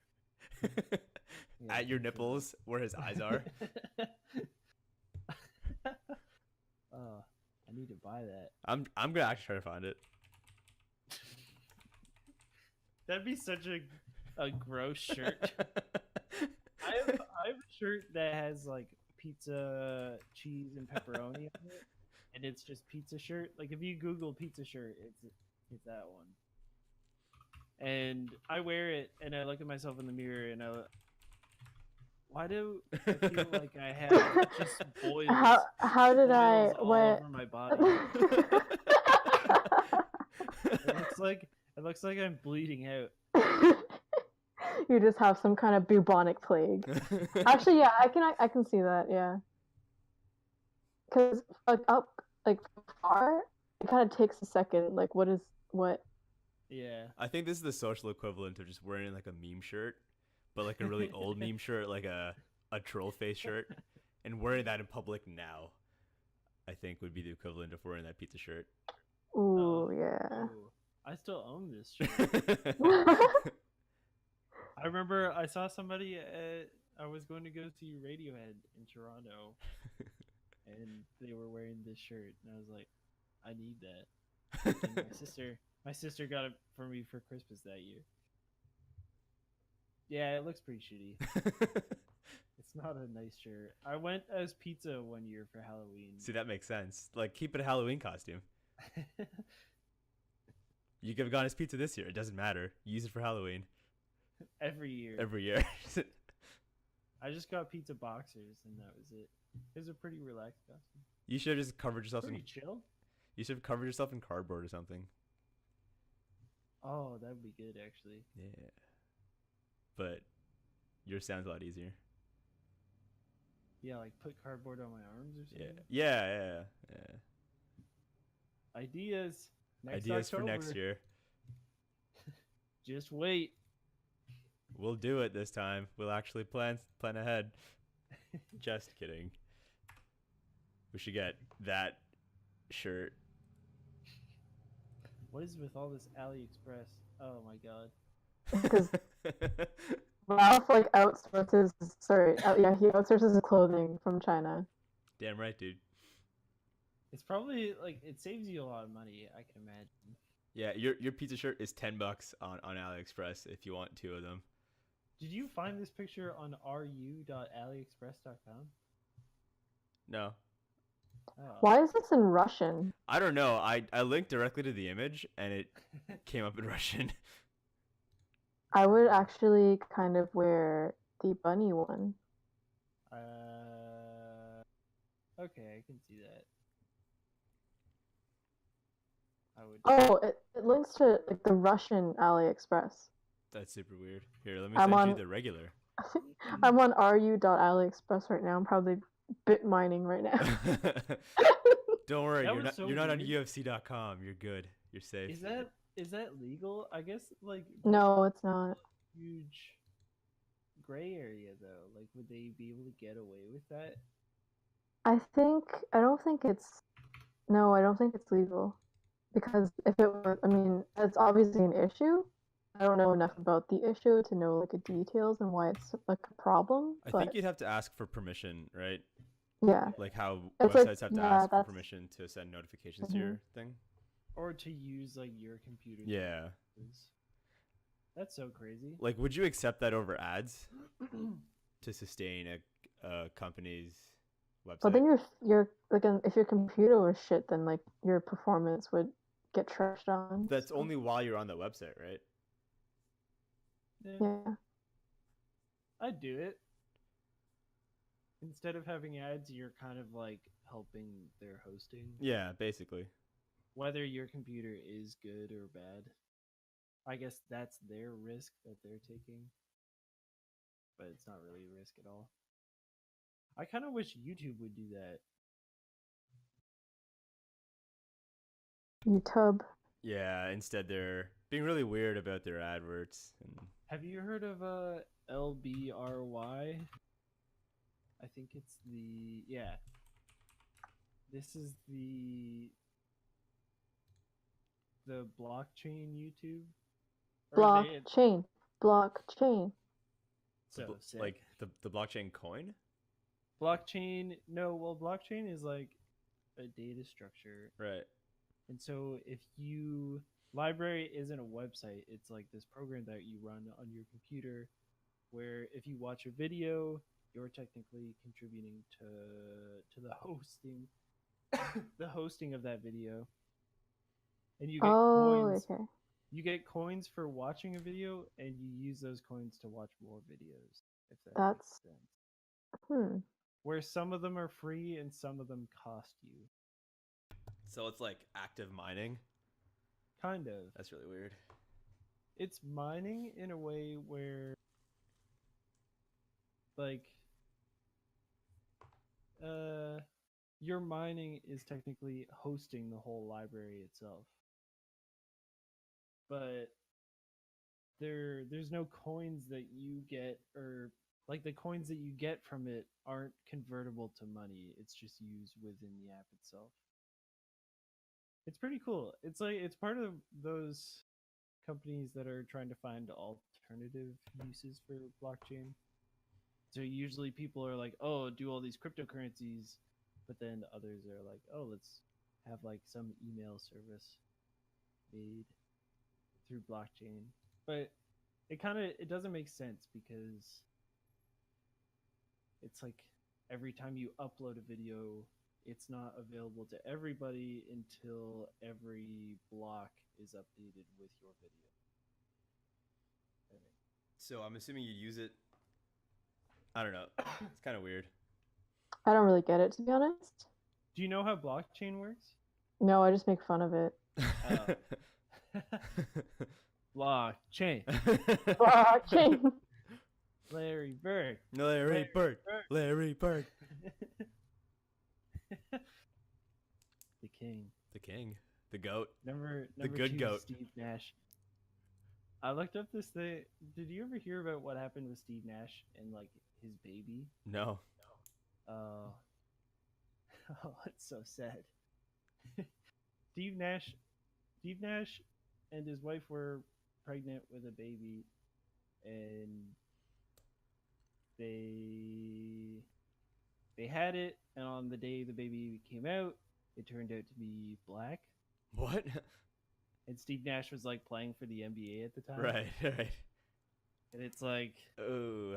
At your nipples, where his eyes are. I need to buy that. I'm gonna actually try to find it. That'd be such a gross shirt. I have a shirt that has like pizza, cheese, and pepperoni on it, and it's just pizza shirt. Like if you Google pizza shirt, it's that one. And I wear it, and I look at myself in the mirror, and why do I feel like I have just boils? How did I all what? over my body? It looks like I'm bleeding out. You just have some kind of bubonic plague. Actually, yeah, I can see that. Yeah, because like up like far, it kind of takes a second. Like, what? Yeah. I think this is the social equivalent of just wearing like a meme shirt, but like a really old meme shirt, like a troll face shirt, and wearing that in public now, I think would be the equivalent of wearing that pizza shirt. Ooh, yeah. Ooh, I still own this shirt. I remember I saw somebody I was going to go see Radiohead in Toronto, and they were wearing this shirt, and I was like, I need that. And my sister got it for me for Christmas that year. Yeah, it looks pretty shitty. It's not a nice shirt. I went as pizza one year for Halloween. See, that makes sense. Like, keep it a Halloween costume. You could have gone as pizza this year. It doesn't matter. Use it for Halloween. Every year. Every year. I just got pizza boxers, and that was it. It was a pretty relaxed costume. You should have just covered yourself Pretty in. chill. You should have covered yourself in cardboard or something. Oh, that would be good, actually. Yeah. But yours sounds a lot easier. Yeah, like put cardboard on my arms or something. Yeah. Ideas. Ideas for next October. year. Just wait. We'll do it this time. We'll actually plan ahead. Just kidding. We should get that shirt. What is with all this AliExpress? Oh my god. Because Ralph like outsources. He outsources his clothing from China. Damn right, dude. It's probably like it saves you a lot of money, I can imagine. Yeah, your pizza shirt is $10 on AliExpress if you want 2 of them. Did you find this picture on ru.aliexpress.com? No. Oh. Why is this in Russian? I don't know. I linked directly to the image and it came up in Russian. I would actually kind of wear the bunny one. Okay, I can see that. I would. Oh, it links to like the Russian AliExpress. That's super weird. Here, let me I'm send you on- the regular. I'm on ru.aliexpress right now. I'm probably bit mining right now. Don't worry, That you're was not so you're not on weird. UFC.com. You're good. You're safe. Is that legal? I guess like No, it's not. huge gray area though. Like, would they be able to get away with that? I don't think it's legal. Because if it was, I mean, it's obviously an issue, I don't know enough about the issue to know like the details and why it's like a problem. I But think you'd have to ask for permission, right? yeah, Like how it's like websites have to yeah, ask for that's permission to send notifications to mhm. your thing. Or to use like your computer. Yeah. devices. That's so crazy. Like, would you accept that over ads to sustain a company's website? But then your like if your computer was shit, then like your performance would get trashed on. That's so, only while you're on the website, right? Yeah, yeah. I'd do it. Instead of having ads, you're kind of like helping their hosting. Yeah, basically. Whether your computer is good or bad, I guess that's their risk that they're taking. But it's not really a risk at all. I kind of wish YouTube would do that. YouTube. Yeah, instead they're being really weird about their adverts. And Have you heard of LBRY? I think it's yeah. This is the blockchain YouTube. Or they- Blockchain. So sick. like the blockchain coin? Blockchain, no, well, blockchain is like a data structure. Right. And so if you library isn't a website, it's like this program that you run on your computer where if you watch a video, you're technically contributing to the hosting the hosting of that video. And you get coins. Okay. You get coins for watching a video and you use those coins to watch more videos, if that That's makes sense. hmm. Where some of them are free and some of them cost you. So it's like active mining. Kind of. That's really weird. It's mining in a way where like your mining is technically hosting the whole library itself. But there's no coins that you get, or like the coins that you get from it aren't convertible to money. It's just used within the app itself. It's pretty cool. It's like it's part of those companies that are trying to find alternative uses for blockchain. So usually people are like, "Oh, do all these cryptocurrencies," but then others are like, "Oh, let's have like some email service made through blockchain." But it doesn't make sense because it's like every time you upload a video, it's not available to everybody until every block is updated with your video. I think. So I'm assuming you use it. I don't know. It's kind of weird. I don't really get it, to be honest. Do you know how blockchain works? No, I just make fun of it. Blockchain. Blockchain. Larry Bird. Larry Bird. Larry Bird. The king. The king. The goat. Number good two, goat. Steve Nash. I looked up this thing. Did you ever hear about what happened with Steve Nash and like his baby? No. Oh, it's so sad. Steve Nash and his wife were pregnant with a baby, and they had it, and on the day the baby came out, it turned out to be black. What? And Steve Nash was like playing for the NBA at the time. Right. Right. And it's like, Oh.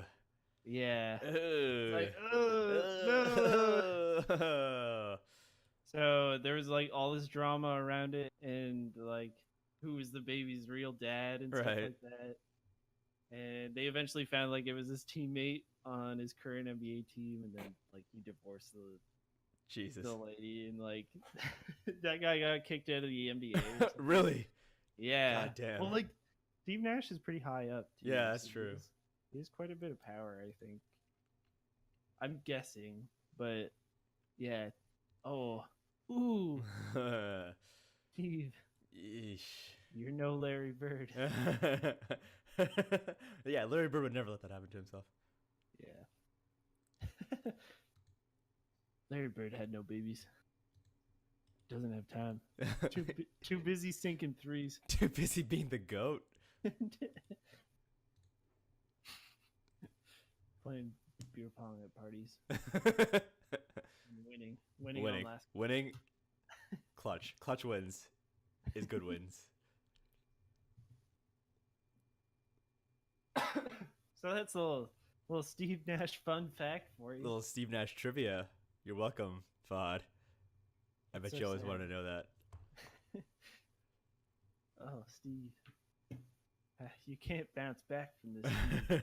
yeah. Oh. Like, oh, no. So there was like all this drama around it, and like who was the baby's real dad and stuff Right. like that. And they eventually found like it was his teammate on his current NBA team, and then like he divorced Jesus. the lady, and like that guy got kicked out of the NBA. or something. Really? Yeah. God damn. Well, like Steve Nash is pretty high up. Too, Yeah, that's so true. He has quite a bit of power, I think. I'm guessing, but yeah. Oh, ooh, Steve, Yeesh. you're no Larry Bird. Yeah, Larry Bird would never let that happen to himself. Yeah. Larry Bird had no babies. Doesn't have time. Too busy sinking threes. Too busy being the goat. Playing beer pong at parties. Winning on winning, last. winning, clutch wins is good wins. So that's a little Steve Nash fun fact for you. Little Steve Nash trivia. You're welcome, Fahad. I bet So you always sad. wanted to know that. Oh, Steve. You can't bounce back from this, Steve.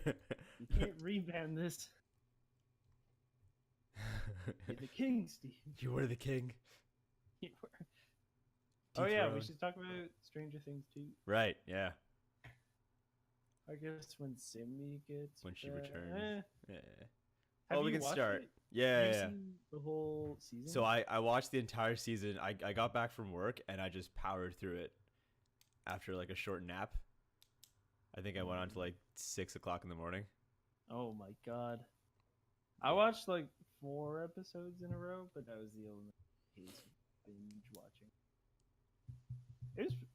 You can't rebound this. You're the king, Steve. You were the king. You were. Oh yeah, we Dethroned. should talk about Stranger Things too. Right, yeah. I guess when Sammy gets When she back. returns. Yeah. Have Oh, we you can watched start. it? Yeah, Have you yeah. seen the whole season? So I watched the entire season. I got back from work and I just powered through it after like a short nap. I think I went on to like 6 o'clock in the morning. Oh my god. I watched like 4 episodes in a row, but that was the only case of binge watching.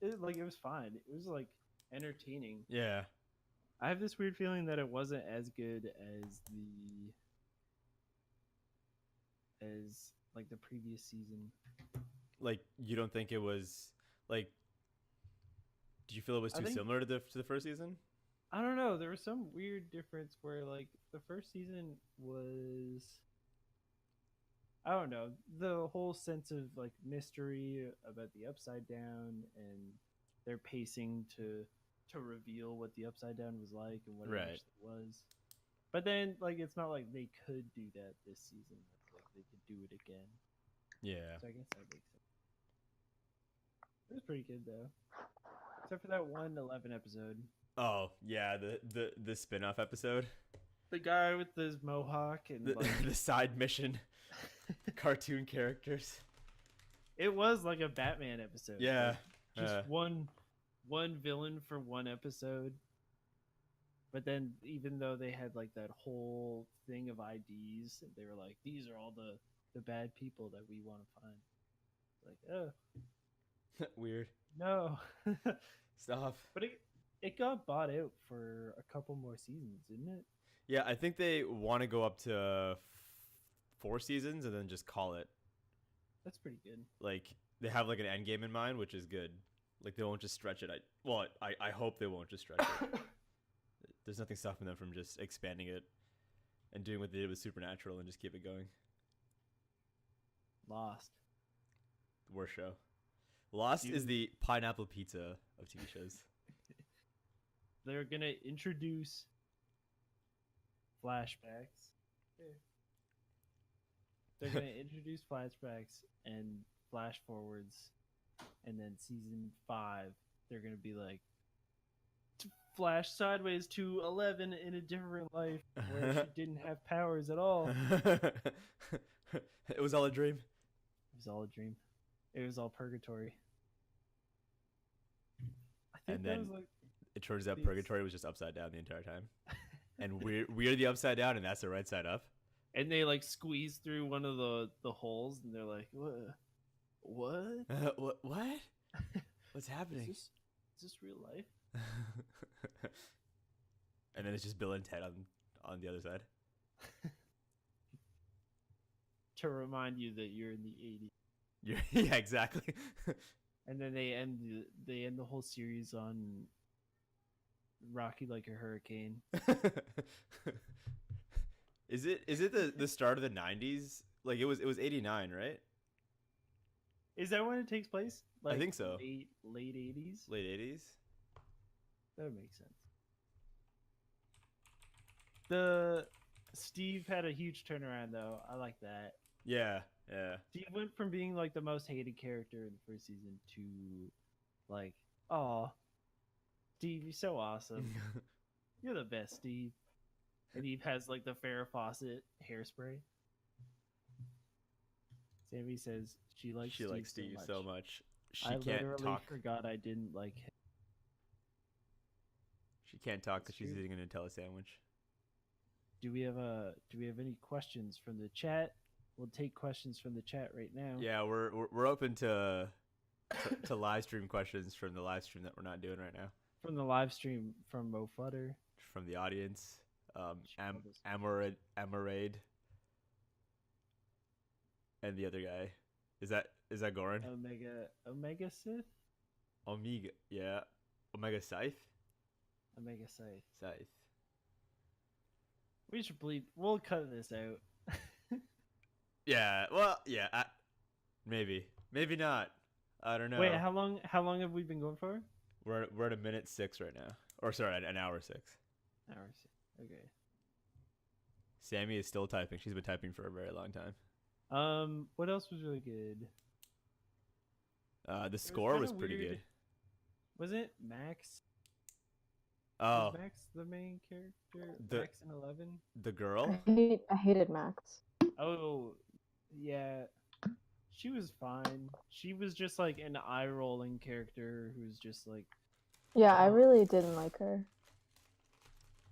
It was fine. It was like entertaining. Yeah. I have this weird feeling that it wasn't as good as like the previous season. Like you don't think it was like do you feel it was I too think- similar to the first season? I don't know. There was some weird difference where like the first season was I don't know, the whole sense of like mystery about the upside down and their pacing to reveal what the upside down was like and what it Right. actually was. But then like it's not like they could do that this season. It's like they could do it again. Yeah. So I guess that makes sense. It was pretty good though. Except for that 111 episode. Oh, yeah, the spin-off episode. The guy with his mohawk and The, like the side mission cartoon characters. it was like a Batman episode. Yeah. Like, just one villain for one episode. But then even though they had like that whole thing of IDs, they were like, these are all the bad people that we want to find. Like, oh Weird. no. Stop. But it got bought out for a couple more seasons, didn't it? Yeah, I think they want to go up to 4 seasons and then just call it. That's pretty good. Like they have like an end game in mind, which is good. Like they won't just stretch it. I hope they won't just stretch it. There's nothing stopping them from just expanding it and doing what they did with Supernatural and just keep it going. Lost. The worst show. Lost is Dude. the pineapple pizza of TV shows. They're gonna introduce flashbacks. They're gonna introduce flashbacks and flash forwards, and then season 5, they're gonna be like, flash sideways to 11 in a different life where she didn't have powers at all. It It was all a dream. was all a dream. It was all purgatory. I think And that then was like it turns out Please. purgatory was just upside down the entire time. And we're the upside down and that's the right side up. and they like squeeze through one of the holes, and they're like, "What? What? What? What's Is happening? this real life?" And then it's just Bill and Ted on the other side. To remind you that you're in the 80s, Yeah, exactly. and then they end the whole series on Rocky Like a Hurricane. Is it the start of the 90s? Like it was 89, right? Is that when it takes place? Like think so. Late 80s. Late 80s? That would make sense. The Steve had a huge turnaround though. I like that. Yeah, yeah. Steve went from being like the most hated character in the first season to like, oh, Steve, you're so awesome. You're the best, Steve. And he has like the Farrah Fawcett hairspray. Sammy says she likes She likes Steve so much. She I can't literally talk. forgot I didn't like him. She can't talk because That's she's true. eating a Nutella sandwich. Do we have any questions from the chat? We'll take questions from the chat right now. Yeah, we're open to live stream questions from the live stream that we're not doing right now. from the live stream from MoFutter. From the audience, Sure, this- Amarade, and the other guy. Is that Goran? Omega Sith? Omega, yeah. Omega Scythe? Omega Scythe. Scythe. We should bleed. We'll cut this out. Yeah, well, yeah, maybe. Maybe not. I don't know. Wait, how long have we been going for? We're at a minute 6 right now. Or sorry, an hour 6. Hours. Okay. Sammy is still typing. She's been typing for a very long time. What else was really good? The score was kinda pretty weird. good. Was it Max? Oh, Was Max the main character? The- Max and 11? the girl? I hated Max. Oh, yeah. She was fine. She was just like an eye-rolling character who's just like Yeah, I really didn't like her.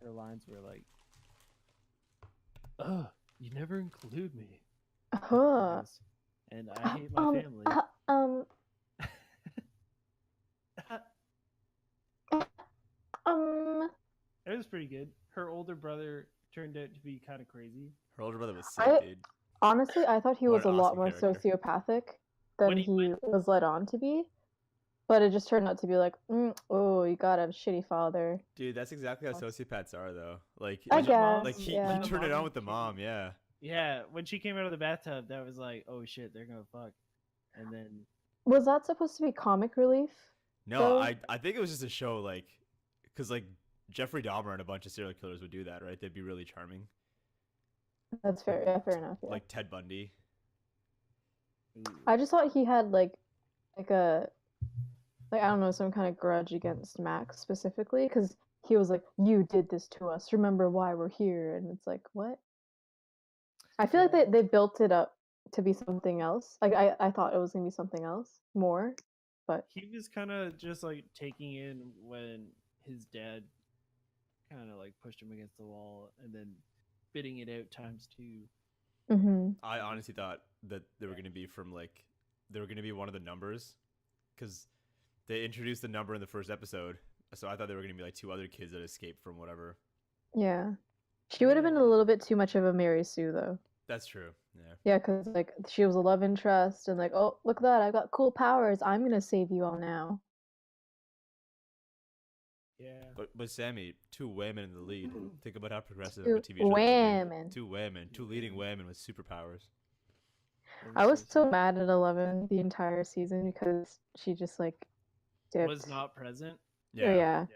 her lines were like, "Ugh, you never include me." Yes. And I hate my family. It was pretty good. Her older brother turned out to be kind of crazy. Her older brother was sick, I- dude. Honestly, I thought he What was a an lot awesome more character. sociopathic When than he he was led on to be. But it just turned out to be like, oh, you got a shitty father. Dude, that's exactly how sociopaths are, though. Like, I like, guess, like he, yeah. he turned it on with the mom, yeah. Yeah, when she came out of the bathtub, that was like, oh shit, they're gonna fuck. And then Was that supposed to be comic relief? No, So- I think it was just a show, like, because, like, Jeffrey Dahmer and a bunch of serial killers would do that, right? They'd be really charming. That's fair. Yeah, fair enough. Yeah. Like Ted Bundy. ooh, I just thought he had like a I don't know, some kind of grudge against Max specifically because he was like, "You did this to us. Remember why we're here?" And it's like, what? I feel like they built it up to be something else. Like I thought it was gonna be something else more, but he was kind of just like taking in when his dad kind of like pushed him against the wall and then spitting it out times 2. hmm I honestly thought that they were going to be from, like, they were going to be one of the numbers because they introduced the number in the first episode. So I thought they were going to be, like, 2 other kids that escaped from whatever. yeah. She would have been a Yeah. little bit too much of a Mary Sue though. That's true. Yeah. Yeah, because like she was a love interest and like, oh look at that, I've got cool powers. I'm gonna save you all now. Yeah. But Sammy, 2 women in the lead. Think about how progressive Two of a TV show. that would be. women. 2 women. 2 leading women with superpowers. It I was so sad. mad at 11 the entire season because she just like dipped. Was not present. Yeah.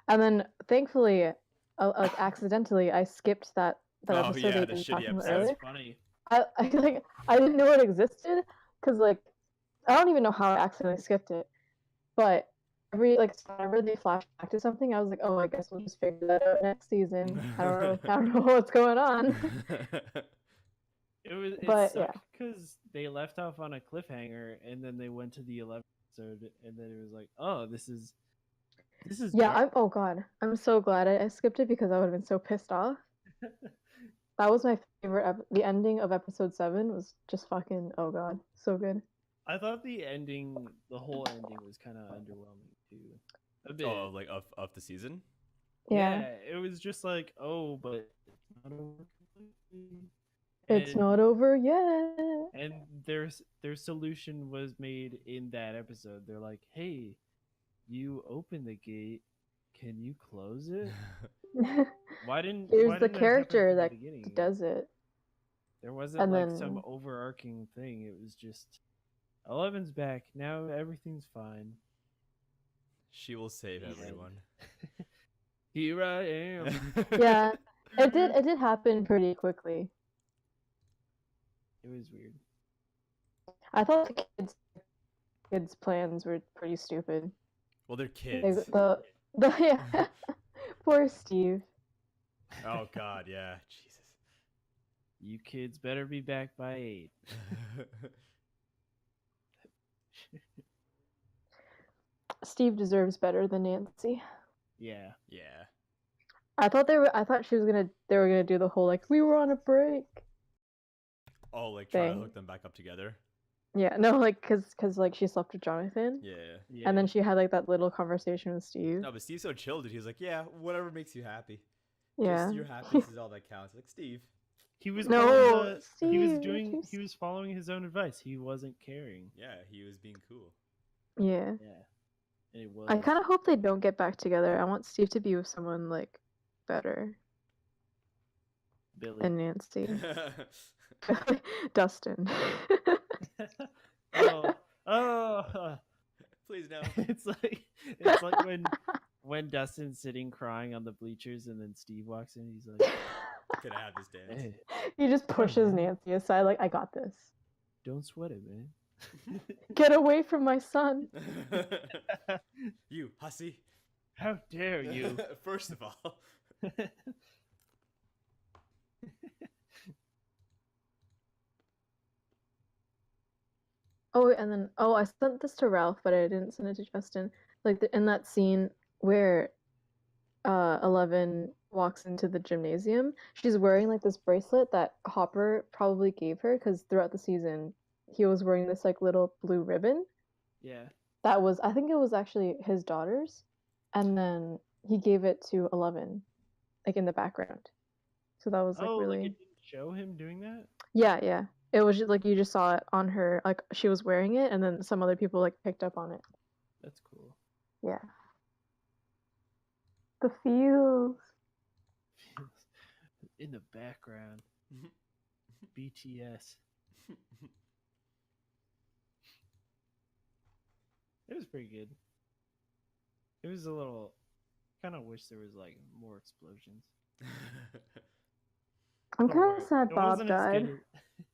And then thankfully, like accidentally, I skipped that Oh, episode yeah, they the were shitty talking about episode. earlier. That's funny. I like I didn't know it existed because like I don't even know how I accidentally skipped it, but every like whenever they flash back to something, I was like, oh, I guess we'll just figure that out next season. I don't know what's going on. It But, yeah. sucked because they left off on a cliffhanger and then they went to the 11th episode and then it was like, oh, this is Yeah, dark. oh god, I'm so glad I skipped it because I would have been so pissed off. That was my favorite. The ending of episode 7 was just fucking, oh god, so good. I thought the whole ending was kind of underwhelming too. A bit. Oh, like of the season? Yeah, It was just like, oh, but it's not over completely. it's And- not over yet. And their solution was made in that episode. They're like, hey, you open the gate. Can you close it? Why didn't Here's why the didn't that happen character from the that beginning? does it. There wasn't and like then- some overarching thing. It was just 11's back. Now everything's fine. She will save Yeah. everyone. Here I am. Yeah, it did happen pretty quickly. It was weird. I thought the kids' plans were pretty stupid. Well, they're They- kids. yeah. Poor Steve. Oh God, yeah, Jesus. You kids better be back by 8. Steve deserves better than Nancy. Yeah. Yeah. I thought they were gonna do the whole like we were on a break. Oh, like try to Thing. hook them back up together. Yeah, no, like, cause like she slept with Jonathan, Yeah. Yeah. and then she had like that little conversation with Steve. No, but Steve's so chill, dude. He was like, yeah, whatever makes you happy. Yeah. Just your happiness is all that counts. Like, Steve. he was No, calling the Steve, he was you're doing too he was following his own advice. He wasn't caring. Yeah, he was being cool. Yeah. Yeah. And it was I kind of hope they don't get back together. I want Steve to be with someone like better Billy. than Nancy. Dustin. oh, Please no. it's like when Dustin's sitting crying on the bleachers and then Steve walks in. He's like, Could I have this dance? "Hey, He just pushes man. Nancy aside, like, I got this. don't sweat it, man." Get away from my son. You, hussy. How dare you? First of all. Oh, and then I sent this to Ralph, but I didn't send it to Justin. Like in that scene where 11 walks into the gymnasium, she's wearing like this bracelet that Hopper probably gave her because throughout the season he was wearing this like little blue ribbon. Yeah. That was, I think it was actually his daughter's, and then he gave it to 11, like in the background. So that was like really, like it didn't show him doing that. yeah. It was just, like you just saw it on her, like she was wearing it, and then some other people like picked up on it. That's cool. Yeah. The feels. In the background, BTS. It was pretty good. It was a little. Kind of wish there was like more explosions. I'm Don't kind worry, of sad it Bob wasn't as died. good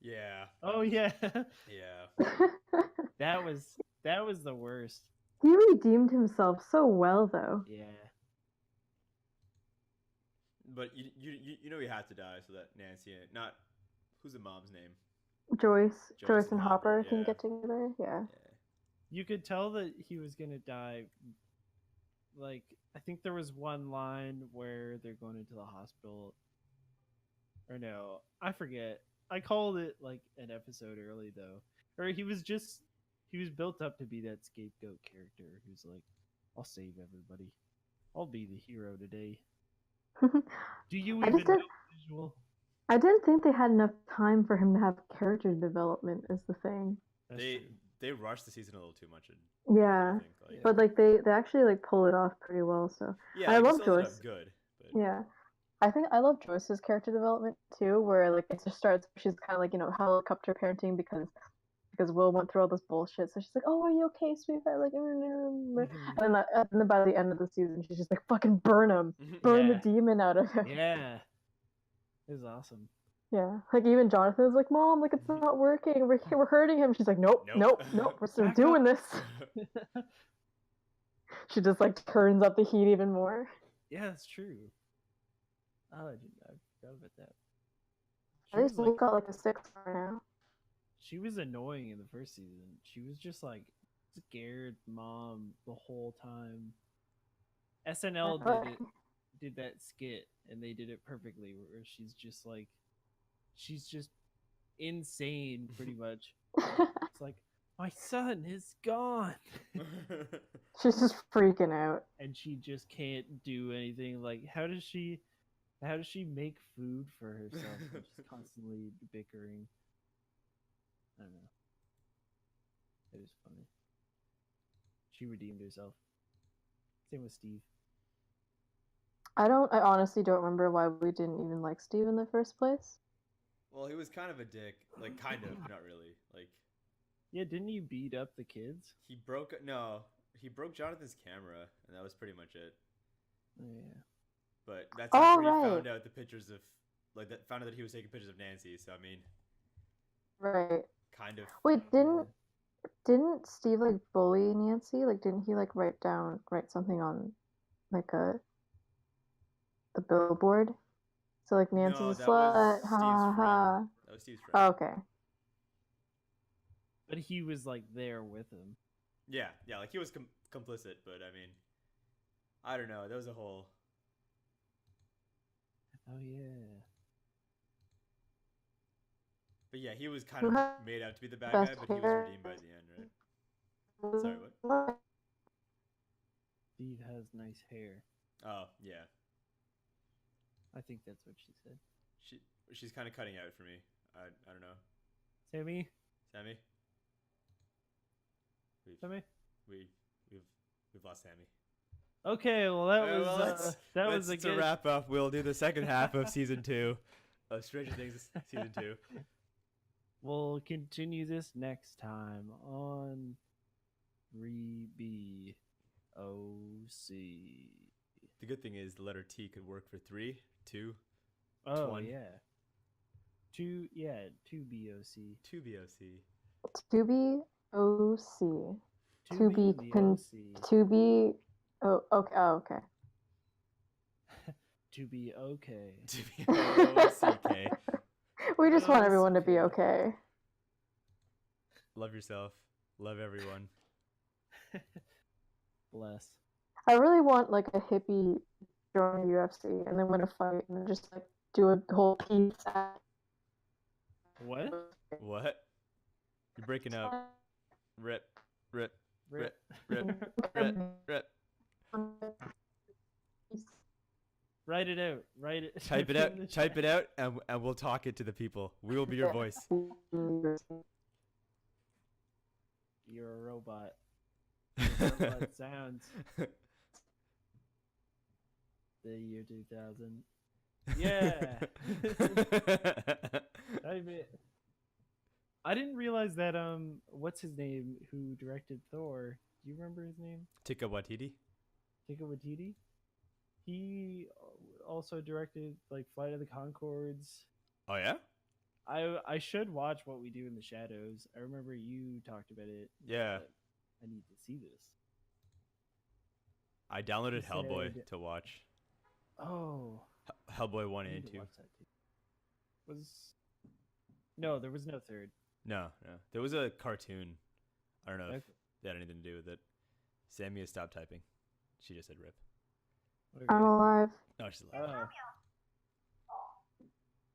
Yeah. Oh yeah, Yeah. that was the worst. He redeemed himself so well, though. Yeah. But you know he had to die so that Nancy and not who's the mom's name? Joyce and Hopper yeah. can get together. Yeah. Yeah. You could tell that he was gonna die. Like I think there was one line where they're going into the hospital. Or no, I forget. I called it like an episode early though. Or he was built up to be that scapegoat character who's like, I'll save everybody. I'll be the hero today. Do you I even just know did- visual? I didn't think they had enough time for him to have character development. Is the thing. That's true. They rushed the season a little too much. Yeah, I think, like, but like they actually like pull it off pretty well. So yeah, I like, it love still ended Joyce. up good, but Yeah. I think I love Joyce's character development too, where like it just starts. She's kind of like helicopter parenting because Will went through all this bullshit. So she's like, "Oh, are you okay, sweetheart?" Like, and then by the end of the season, she's just like, "Fucking burn him, burn the Yeah. demon out of him." Yeah. It was awesome. Yeah, like even Jonathan was like, "Mom, like it's not working. We're hurting him." She's like, "Nope, Nope. we're still Back doing up." this." She just like turns up the heat even more. Yeah, that's true. Oh, I forgot about that. She At was least we like, got like a 6 for now. she was annoying in the first season. She was just like scared mom the whole time. SNL did that skit and they did it perfectly where she's just insane pretty much. It's like my son is gone She's just freaking out. and she just can't do anything. Like how does she make food for herself when she's constantly bickering? I don't know. It was funny. She redeemed herself. Same with Steve. I honestly don't remember why we didn't even like Steve in the first place. well, he was kind of a dick, like kind of, not really. Like Yeah, didn't you beat up the kids? he broke Jonathan's camera, and that was pretty much it. Oh, yeah. But that's Oh, after he right. found out the pictures of found out that he was taking pictures of Nancy. So I mean, Right. kind of. Wait, didn't Steve like bully Nancy? Like didn't he like write something on like the billboard? So like Nancy's No, a that slut. was Ha Steve's ha ha. friend. That was Steve's friend. Oh, okay. But he was like there with him. Yeah, like he was complicit, but I mean, I don't know. There was a whole. Oh yeah. But yeah, he was kind Who of had made out to be the bad best guy, but he was hair? redeemed by the end, right? Sorry, what? Steve has nice hair. Oh yeah, I think that's what she said. she's kind of cutting out for me. I don't know. Sammy? Sammy, Sammy? we've lost Sammy. Okay, well that Alright, was well, that was a to good wrap up. We'll do the second half of season 2 of Stranger Things season 2. We'll continue this next time on 3BOC. The good thing is the letter T could work for 3, 2, Oh 1. yeah. 2BOC. 2 BOC. To be OC. To be BOC. to be. Oh, okay. Oh, okay. To be okay. 2 BOCK. We just want Oh, everyone to be CK. okay. Love yourself. Love everyone. Bless. I really want like a hippie join UFC and then win a fight and just like do a whole peace act. What? What? You're breaking up. Rip. Rip. Rip. Rip. Rip. Write it out. Write it. Type it out. Type it out, and we'll talk it to the people. We will be your voice. You're a robot. Robot sounds. The year 2000. Yeah. I didn't realize that what's his name who directed Thor? Do you remember his name? Taika Waititi. Taika Waititi. He also directed like Flight of the Conchords. Oh yeah. I should watch What We Do in the Shadows. I remember you talked about it. Yeah. but I need to see this. I downloaded He Hellboy said- to watch. Oh, Hellboy 1 I need and to 2. watch that too. No, there was no third. No. There was a cartoon. I don't know if Okay. that had anything to do with it. Sammy has stopped typing. She just said rip. Okay. I'm alive. No, she's alive.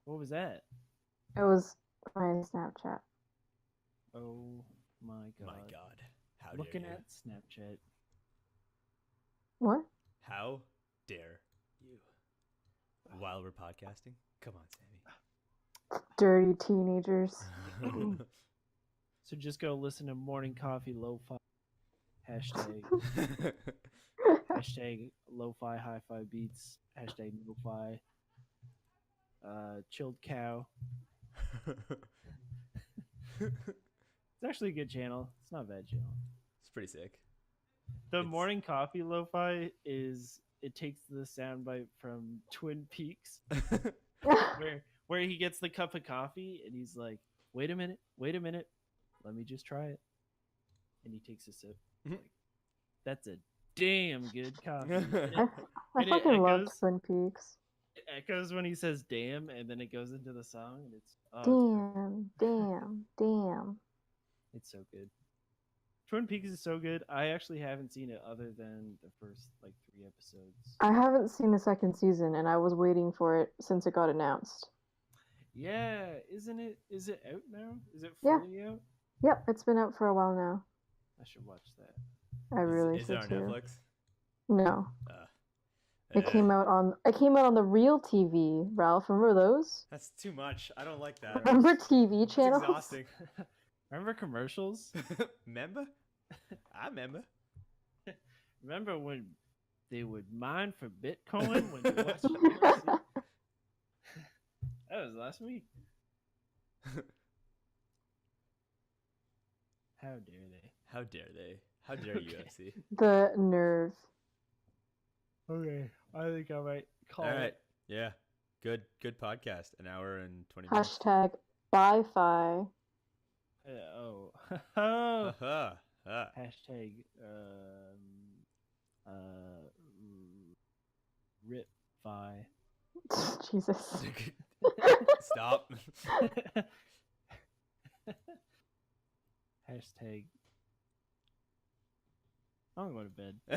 What was that? It was my Snapchat. Oh my god. My God. How Looking dare you? at Snapchat. What? How dare you? While we're podcasting? Come on, Dirty teenagers. Sammy. So just go listen to Morning Coffee Lo-Fi. Hashtag hashtag Lo-Fi Hi-Fi Beats. Hashtag Lo-Fi. Chilled Cow. It's actually a good channel. It's not a bad channel. It's pretty sick. The It's- Morning Coffee Lo-Fi is it takes the soundbite from Twin Peaks where he gets the cup of coffee and he's like, wait a minute, let me just try it. And he takes a sip. Mhm. Like, that's a damn good coffee. I And it fucking love echoes. Twin Peaks. It echoes when he says damn and then it goes into the song and it's Damn. it's so good. Twin Peaks is so good. I actually haven't seen it other than the first like 3 episodes. I haven't seen the second season and I was waiting for it since it got announced. Yeah, isn't it? Is it out now? Is it Yeah. fully out? Yep, it's been out for a while now. I should watch that. I really is it should on too. Netflix? No. It Eh, came out on the real TV, Ralph. Remember those? That's too much. I don't like that. Remember TV It's channels? exhausting. Remember commercials? Remember? I remember. Remember when they would mine for Bitcoin when you watched UFC? That was last week. How dare they? How dare they? How dare Okay. UFC? The nerve. Okay, I think I might call All right. it. Yeah. Good podcast. An hour and 20 minutes. Hashtag Bi-Fi. Oh. Oh. Hashtag rip fi. Jesus. Stop. Hashtag I'm going to bed. I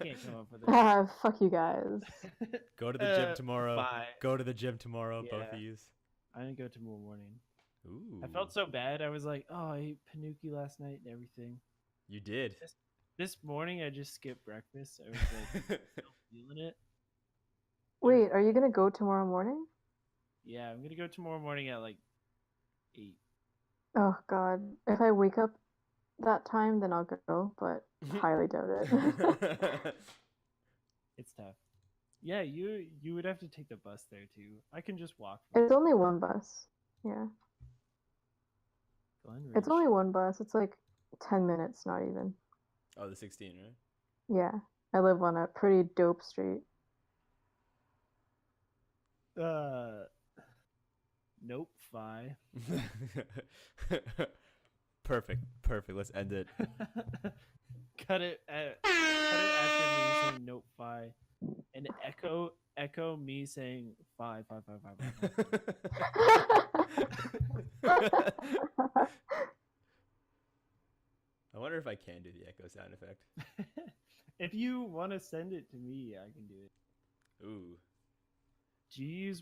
can't come up with it. Fuck you guys. Go to the gym tomorrow. Bye. Go to the gym tomorrow, both Yeah. of you. I'm gonna go tomorrow morning. Ooh. I felt so bad. I was like, oh, I ate panuki last night and everything. You did. This morning, I just skipped breakfast. I was like, still feeling it. Wait, are you gonna go tomorrow morning? Yeah, I'm gonna go tomorrow morning at like 8. Oh God, if I wake up that time, then I'll go, but highly doubt it. It's tough. Yeah, you would have to take the bus there too. I can just walk. It's only one bus. Yeah, Glen it's Ridge. only one bus. It's like 10 minutes, not even. Oh, the 16, right? Yeah, I live on a pretty dope street. Nope. Fi. Perfect. Perfect. Let's end it. Cut it after me saying nope. Fi, and echo me saying fi. I wonder if I can do the echo sound effect. If you want to send it to me, I can do it. Ooh.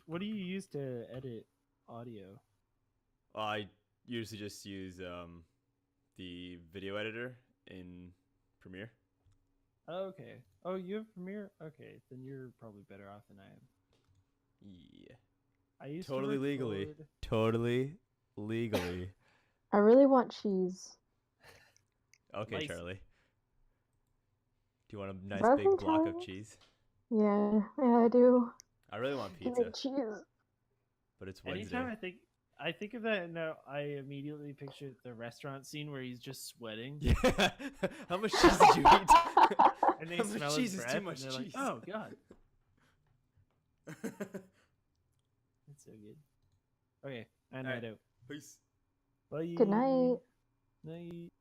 What do you use to edit audio? I usually just use the video editor in Premiere. Oh, okay. Oh, you have Premiere? Okay, then you're probably better off than I am. Yeah. I used Totally to legally. record... Totally legally. I really want cheese. Okay, License. Charlie. Do you want a nice that big in block of Chinese? cheese? Yeah, I do. I really want Give me pizza, cheese. but it's Anytime Wednesday. I think of that now, I immediately picture the restaurant scene where he's just sweating Yeah. How much cheese did you eat? and they How much smell cheese his is breath too much and they're cheese? like, "Oh God, that's so good." Okay, and Alright. night out. Peace. Bye. Good night. Night.